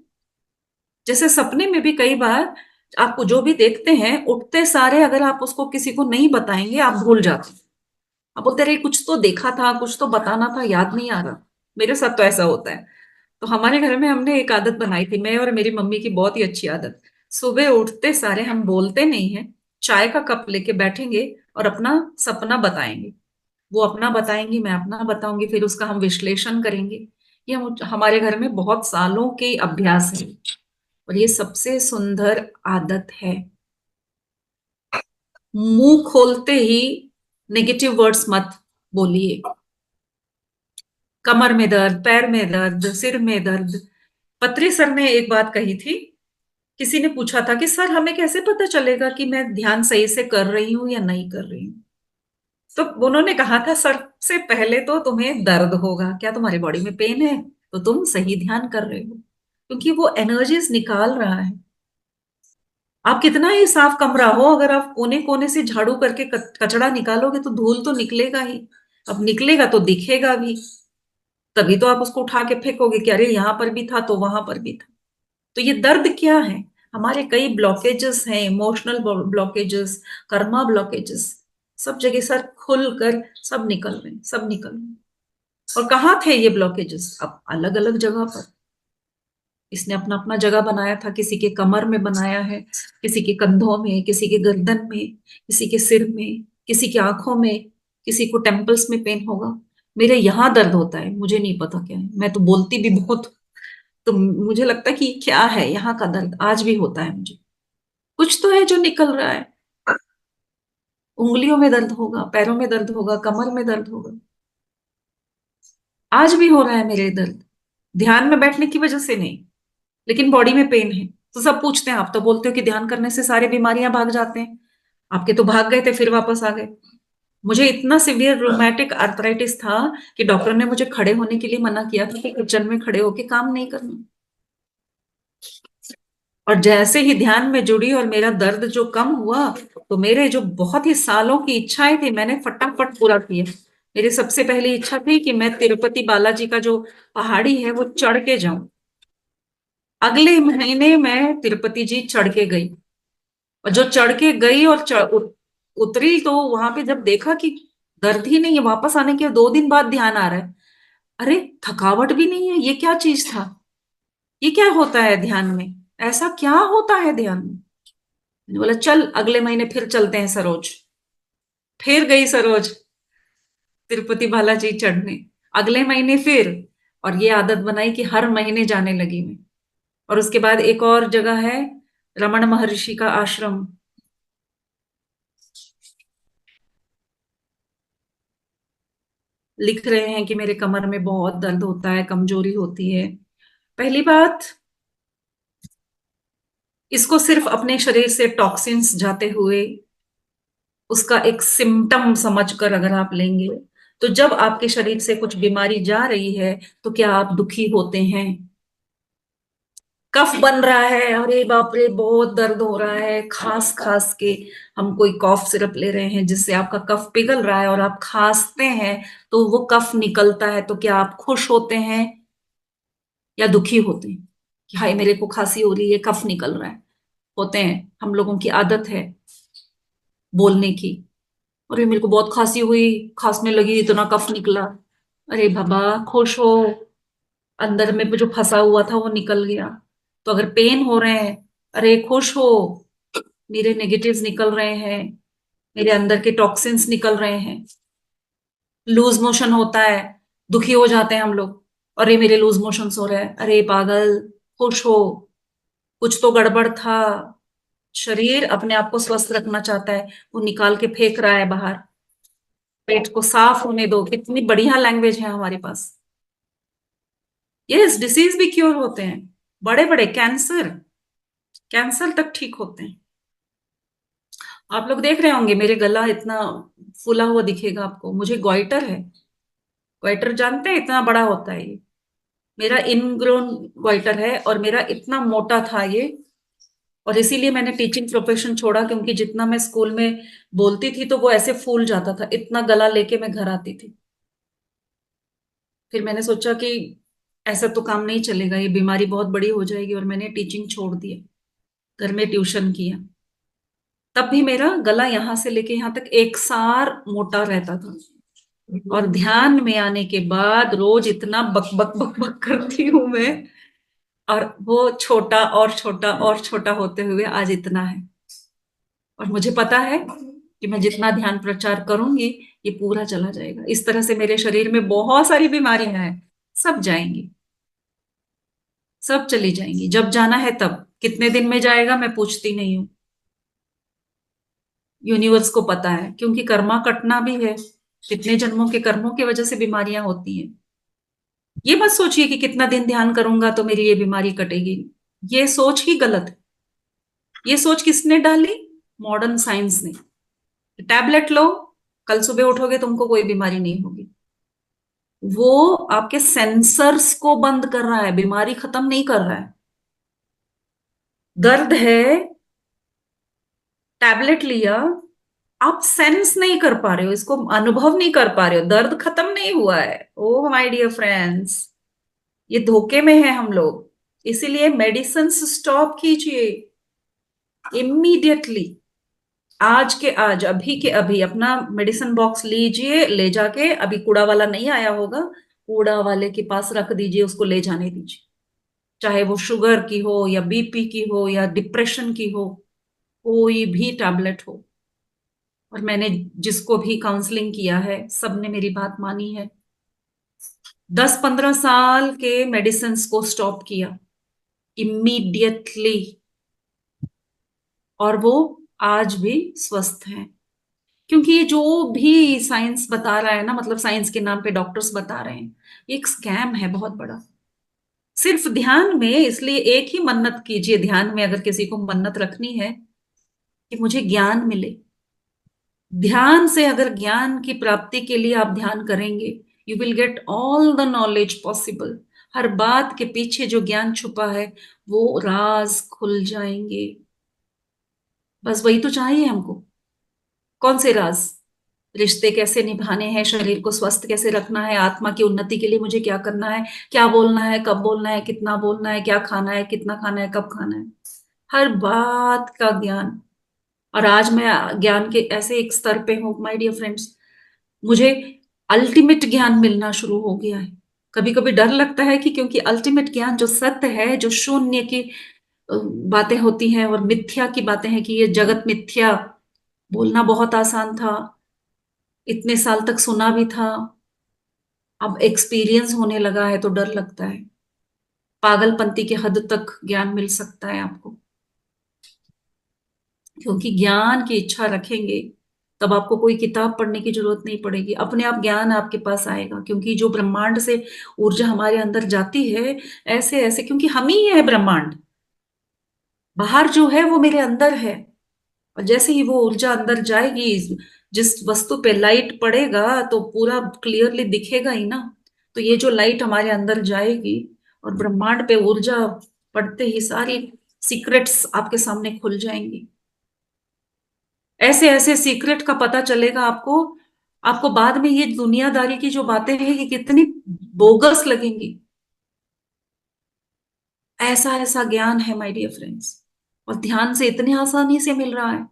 जैसे सपने में भी कई बार आपको जो भी देखते हैं, उठते सारे अगर आप उसको किसी को नहीं बताएंगे आप भूल जाते हैं। आप बोलते रहे कुछ तो देखा था, कुछ तो बताना था, याद नहीं आ रहा। मेरे साथ तो ऐसा होता है। तो हमारे घर में हमने एक आदत बनाई थी, मैं और मेरी मम्मी की बहुत ही अच्छी आदत। सुबह उठते सारे हम बोलते नहीं है, चाय का कप लेके बैठेंगे और अपना सपना बताएंगे। वो अपना बताएंगी, मैं अपना बताऊंगी, फिर उसका हम विश्लेषण करेंगे। ये हमारे घर में बहुत सालों के अभ्यास है और ये सबसे सुंदर आदत है। मुंह खोलते ही नेगेटिव वर्ड्स मत बोलिए। कमर में दर्द, पैर में दर्द, सिर में दर्द। पत्री सर ने एक बात कही थी, किसी ने पूछा था कि सर हमें कैसे पता चलेगा कि मैं ध्यान सही से कर रही हूं या नहीं कर रही हूं। तो उन्होंने कहा था सबसे पहले तो तुम्हें दर्द होगा, क्या तुम्हारी बॉडी में पेन है, तो तुम सही ध्यान कर रहे हो, क्योंकि वो एनर्जीज निकाल रहा है। आप कितना ही साफ कमरा हो, अगर आप कोने कोने से झाड़ू करके कचरा निकालोगे तो धूल तो निकलेगा ही। अब निकलेगा तो दिखेगा भी, तभी तो आप उसको उठा के फेंकोगे कि अरे यहां पर भी था तो वहां पर भी था। तो ये दर्द क्या है? हमारे कई ब्लॉकेजेस हैं, इमोशनल ब्लॉकेजेस, कर्मा ब्लॉकेजेस, सब जगह सर खुल कर सब निकल रहे हैं, सब निकल रहे हैं। और कहाँ थे ये ब्लॉकेजेस? अब अलग अलग जगह पर। इसने अपना अपना जगह बनाया था, किसी के कमर में बनाया है, किसी के कंधों में, किसी के गर्दन में, किसी के सिर में, किसी की आंखों में, किसी को टेम्पल्स में पेन होगा। मेरे यहाँ दर्द होता है, मुझे नहीं पता क्या है, मैं तो बोलती भी बहुत। तो मुझे लगता है कि क्या है, यहाँ का दर्द आज भी होता है मुझे। कुछ तो है जो निकल रहा है। उंगलियों में दर्द होगा, पैरों में दर्द होगा, कमर में दर्द होगा। आज भी हो रहा है मेरे दर्द, ध्यान में बैठने की वजह से नहीं, लेकिन बॉडी में पेन है। तो सब पूछते हैं, आप तो बोलते हो कि ध्यान करने से सारी बीमारियां भाग जाते हैं, आपके तो भाग गए थे फिर वापस आ गए। मुझे इतना सिवियर रोमैटिक आर्थराइटिस था कि डॉक्टर ने मुझे खड़े होने के लिए मना किया था कि किचन में खड़े होके काम नहीं करना। और जैसे ही ध्यान में जुड़ी और मेरा दर्द जो कम हुआ, तो मेरे जो बहुत ही सालों की इच्छाएं थी मैंने फटाफट पूरा किया। मेरी सबसे पहली इच्छा थी कि मैं तिरुपति बालाजी का जो पहाड़ी है वो चढ़ के जाऊं। अगले महीने मैं तिरुपति जी चढ़ के गई। और जो चढ़ के गई और उतरी तो वहां पे जब देखा कि दर्द ही नहीं है, वापस आने के 2 दिन बाद ध्यान आ रहा है, अरे थकावट भी नहीं है, ये क्या चीज था, ये क्या होता है ध्यान में, ऐसा क्या होता है ध्यान में। मैंने बोला चल अगले महीने फिर चलते हैं सरोज। फिर गई सरोज तिरुपति बालाजी चढ़ने, अगले महीने फिर। और ये आदत बनाई कि हर महीने जाने लगी मैं। और उसके बाद एक और जगह है, रमण महर्षि का आश्रम। लिख रहे हैं कि मेरे कमर में बहुत दर्द होता है, कमजोरी होती है। पहली बात, इसको सिर्फ अपने शरीर से टॉक्सिन्स जाते हुए उसका एक सिम्टम समझकर अगर आप लेंगे, तो जब आपके शरीर से कुछ बीमारी जा रही है तो क्या आप दुखी होते हैं? कफ बन रहा है, अरे बाप रे बहुत दर्द हो रहा है, खांस खांस के हम कोई कॉफ सिरप ले रहे हैं जिससे आपका कफ पिघल रहा है और आप खांसते हैं तो वो कफ निकलता है, तो क्या आप खुश होते हैं या दुखी होते हैं कि हाय मेरे को खांसी हो रही है, कफ निकल रहा है? होते हैं, हम लोगों की आदत है बोलने की। अरे मेरे को बहुत खांसी हुई, खांसने लगी, इतना कफ निकला। अरे बाबा खुश हो, अंदर में जो फंसा हुआ था वो निकल गया। तो अगर पेन हो रहे हैं, अरे खुश हो, मेरे नेगेटिव्स निकल रहे हैं, मेरे अंदर के टॉक्सिन्स निकल रहे हैं। लूज मोशन होता है, दुखी हो जाते हैं हम लोग, अरे मेरे लूज मोशंस हो रहे हैं, अरे पागल खुश हो, कुछ तो गड़बड़ था। शरीर अपने आप को स्वस्थ रखना चाहता है, वो निकाल के फेंक रहा है बाहर। पेट को साफ होने दो, कितनी बढ़िया लैंग्वेज है हमारे पास। यस, डिसीज भी क्योर होते हैं, बड़े बड़े कैंसर, कैंसर तक ठीक होते हैं। आप लोग देख रहे होंगे मेरे गला इतना फूला हुआ दिखेगा आपको, मुझे गोइटर है। गोइटर जानते हैं, इतना बड़ा होता है ये। मेरा इनग्रोन गोइटर है और मेरा इतना मोटा था ये। और इसीलिए मैंने टीचिंग प्रोफेशन छोड़ा, क्योंकि जितना मैं स्कूल में बोलती थी तो वो ऐसे फूल जाता था, इतना गला लेके मैं घर आती थी। फिर मैंने सोचा कि ऐसा तो काम नहीं चलेगा, ये बीमारी बहुत बड़ी हो जाएगी, और मैंने टीचिंग छोड़ दिया, घर में ट्यूशन किया। तब भी मेरा गला यहां से लेके यहां तक एक सार मोटा रहता था। और ध्यान में आने के बाद रोज इतना बक बक बक बक करती हूं मैं, और वो छोटा और छोटा और छोटा होते हुए आज इतना है। और मुझे पता है कि मैं जितना ध्यान प्रचार करूंगी ये पूरा चला जाएगा। इस तरह से मेरे शरीर में बहुत सारी बीमारियां हैं, सब जाएंगी, सब चली जाएंगी। जब जाना है तब, कितने दिन में जाएगा मैं पूछती नहीं हूँ, यूनिवर्स को पता है, क्योंकि कर्मा कटना भी है। कितने जन्मों के कर्मों की वजह से बीमारियां होती हैं। ये मत सोचिए कि कितना दिन ध्यान करूंगा तो मेरी ये बीमारी कटेगी। ये सोच ही गलत है। ये सोच किसने डाली? मॉडर्न साइंस ने। टैबलेट लो, कल सुबह उठोगे तुमको कोई बीमारी नहीं होगी। वो आपके सेंसर्स को बंद कर रहा है, बीमारी खत्म नहीं कर रहा है। दर्द है, टैबलेट लिया, आप सेंस नहीं कर पा रहे हो, इसको अनुभव नहीं कर पा रहे हो, दर्द खत्म नहीं हुआ है। ओह माय डियर फ्रेंड्स, ये धोखे में है हम लोग। इसीलिए मेडिसिन स्टॉप कीजिए इमीडिएटली। आज के आज, अभी के अभी अपना मेडिसिन बॉक्स लीजिए, ले जाके, अभी कूड़ा वाला नहीं आया होगा, कूड़ा वाले के पास रख दीजिए, उसको ले जाने दीजिए। चाहे वो शुगर की हो या बीपी की हो या डिप्रेशन की हो, कोई भी टैबलेट हो। और मैंने जिसको भी काउंसलिंग किया है सबने मेरी बात मानी है। 10-15 साल के मेडिसिन को स्टॉप किया इमीडिएटली, और वो आज भी स्वस्थ हैं। क्योंकि ये जो भी साइंस बता रहा है ना, मतलब साइंस के नाम पे डॉक्टर्स बता रहे हैं, ये एक स्कैम है बहुत बड़ा। सिर्फ ध्यान में, इसलिए एक ही मन्नत कीजिए ध्यान में, अगर किसी को मन्नत रखनी है कि मुझे ज्ञान मिले। ध्यान से अगर ज्ञान की प्राप्ति के लिए आप ध्यान करेंगे, you will get all the knowledge possible. हर बात के पीछे जो ज्ञान छुपा है वो राज खुल जाएंगे। बस वही तो चाहिए हमको। कौन से राज? रिश्ते कैसे निभाने हैं, शरीर को स्वस्थ कैसे रखना है, आत्मा की उन्नति के लिए मुझे क्या करना है, क्या बोलना है, कब बोलना है, कितना बोलना है, क्या खाना है, कितना खाना है, कब खाना है, हर बात का ज्ञान। और आज मैं ज्ञान के ऐसे एक स्तर पे हूं माय डियर फ्रेंड्स, मुझे अल्टीमेट ज्ञान मिलना शुरू हो गया है। कभी कभी डर लगता है कि, क्योंकि अल्टीमेट ज्ञान जो सत्य है, जो शून्य की बातें होती हैं और मिथ्या की बातें हैं, कि ये जगत मिथ्या, बोलना बहुत आसान था, इतने साल तक सुना भी था, अब एक्सपीरियंस होने लगा है तो डर लगता है। पागलपंती की हद तक ज्ञान मिल सकता है आपको। क्योंकि ज्ञान की इच्छा रखेंगे तब आपको कोई किताब पढ़ने की जरूरत नहीं पड़ेगी, अपने आप ज्ञान आपके पास आएगा। क्योंकि जो ब्रह्मांड से ऊर्जा हमारे अंदर जाती है ऐसे ऐसे, क्योंकि हम ही है ब्रह्मांड, बाहर जो है वो मेरे अंदर है। और जैसे ही वो ऊर्जा अंदर जाएगी, जिस वस्तु पे लाइट पड़ेगा तो पूरा क्लियरली दिखेगा ही ना। तो ये जो लाइट हमारे अंदर जाएगी और ब्रह्मांड पे ऊर्जा पड़ते ही सारी सीक्रेट्स आपके सामने खुल जाएंगी। ऐसे ऐसे सीक्रेट का पता चलेगा आपको। आपको बाद में ये दुनियादारी की जो बातें हैं ये कितनी बोगस लगेंगी। ऐसा ऐसा ज्ञान है माय डियर फ्रेंड्स, और ध्यान से इतनी आसानी से मिल रहा है।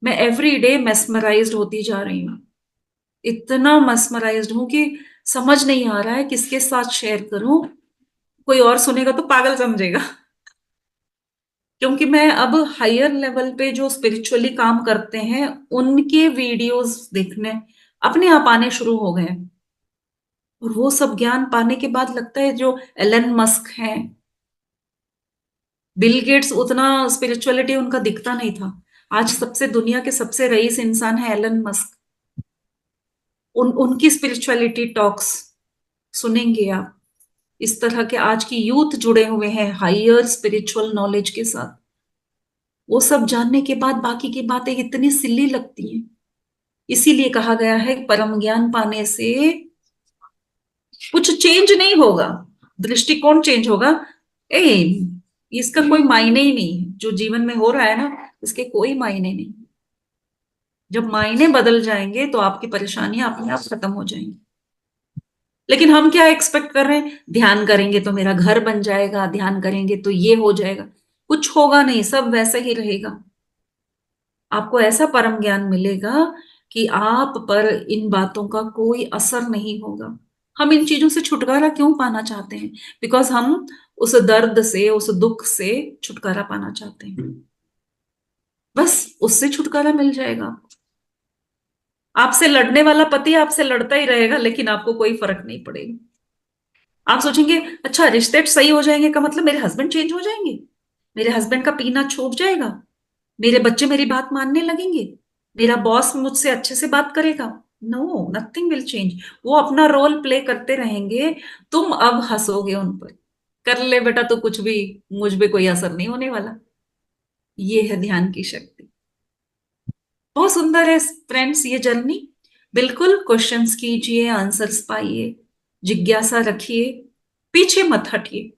मैं एवरी डे मेस्मराइज्ड होती जा रही हूँ, इतना मेस्मराइज्ड हूं कि समझ नहीं आ रहा है किसके साथ शेयर करूं। कोई और सुनेगा तो पागल समझेगा। क्योंकि मैं अब हायर लेवल पे जो स्पिरिचुअली काम करते हैं उनके वीडियोस देखने अपने आप आने शुरू हो गए। और वो सब ज्ञान पाने के बाद लगता है, जो एलन मस्क हैं, बिल गेट्स, उतना स्पिरिचुअलिटी उनका दिखता नहीं था। आज सबसे दुनिया के सबसे रईस इंसान है एलन मस्क। उनकी स्पिरिचुअलिटी टॉक्स सुनेंगे आप। इस तरह के आज की यूथ जुड़े हुए हैं हायर स्पिरिचुअल नॉलेज के साथ। वो सब जानने के बाद बाकी की बातें इतनी सिल्ली लगती हैं। इसीलिए कहा गया है परम ज्ञान पाने से कुछ चेंज नहीं होगा, दृष्टिकोण चेंज होगा। ए, इसका कोई मायने ही नहीं है, जो जीवन में हो रहा है ना, इसके कोई मायने नहीं। जब मायने बदल जाएंगे तो आपकी परेशानियां अपने आप खत्म हो जाएंगी। लेकिन हम क्या एक्सपेक्ट कर रहे हैं, ध्यान करेंगे तो मेरा घर बन जाएगा, ध्यान करेंगे तो ये हो जाएगा। कुछ होगा नहीं, सब वैसे ही रहेगा। आपको ऐसा परम ज्ञान मिलेगा कि आप पर इन बातों का कोई असर नहीं होगा। हम इन चीजों से छुटकारा क्यों पाना चाहते हैं? बिकॉज हम उस दर्द से, उस दुख से छुटकारा पाना चाहते हैं। बस उससे छुटकारा मिल जाएगा। आपसे लड़ने वाला पति आपसे लड़ता ही रहेगा, लेकिन आपको कोई फर्क नहीं पड़ेगा। आप सोचेंगे अच्छा रिश्ते सही हो जाएंगे का मतलब मेरे हस्बैंड चेंज हो जाएंगे, मेरे हस्बैंड का पीना छूट जाएगा, मेरे बच्चे मेरी बात मानने लगेंगे, मेरा बॉस मुझसे अच्छे से बात करेगा। No, nothing will change. वो अपना रोल प्ले करते रहेंगे। तुम अब हंसोगे उन पर, कर ले बेटा तो कुछ भी, मुझ पे कोई असर नहीं होने वाला। ये है ध्यान की शक्ति। बहुत सुंदर है फ्रेंड्स ये जर्नी। बिल्कुल क्वेश्चंस कीजिए, आंसर्स पाइए, जिज्ञासा रखिए, पीछे मत हटिए।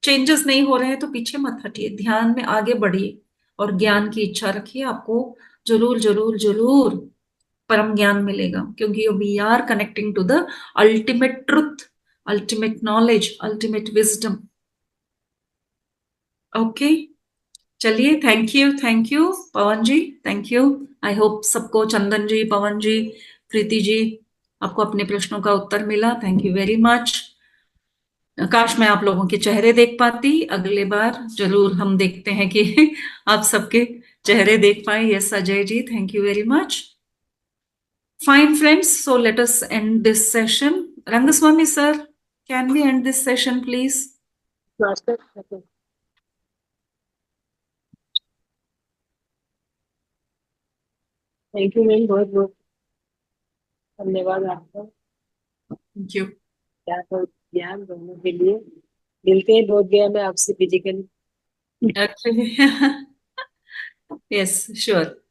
चेंजेस नहीं हो रहे हैं तो पीछे मत हटिए, ध्यान में आगे बढ़िए और ज्ञान की इच्छा रखिए। आपको जरूर जरूर जरूर परम ज्ञान मिलेगा, क्योंकि we are connecting to the ultimate truth, ultimate knowledge, ultimate wisdom. Okay, चलिए, thank you Pawan ji, thank you. I hope सबको, चंदन जी, पवन जी, प्रीति जी, आपको अपने प्रश्नों का उत्तर मिला। Thank you very much. काश मैं आप लोगों के चेहरे देख पाती। अगले बार जरूर हम देखते हैं कि आप सबके चेहरे देख पाए। Yes Ajay ji, thank you very much. Fine friends, so let us end this session. Rangaswamy sir, can we end this session please? Master, thank you ma'am, बहुत बहुत धन्यवाद आपका। Thank you. ज्ञान और ज्ञान दोनों के लिए। मिलते हैं बोध गया में आपसे फिजिकली। Yes sure.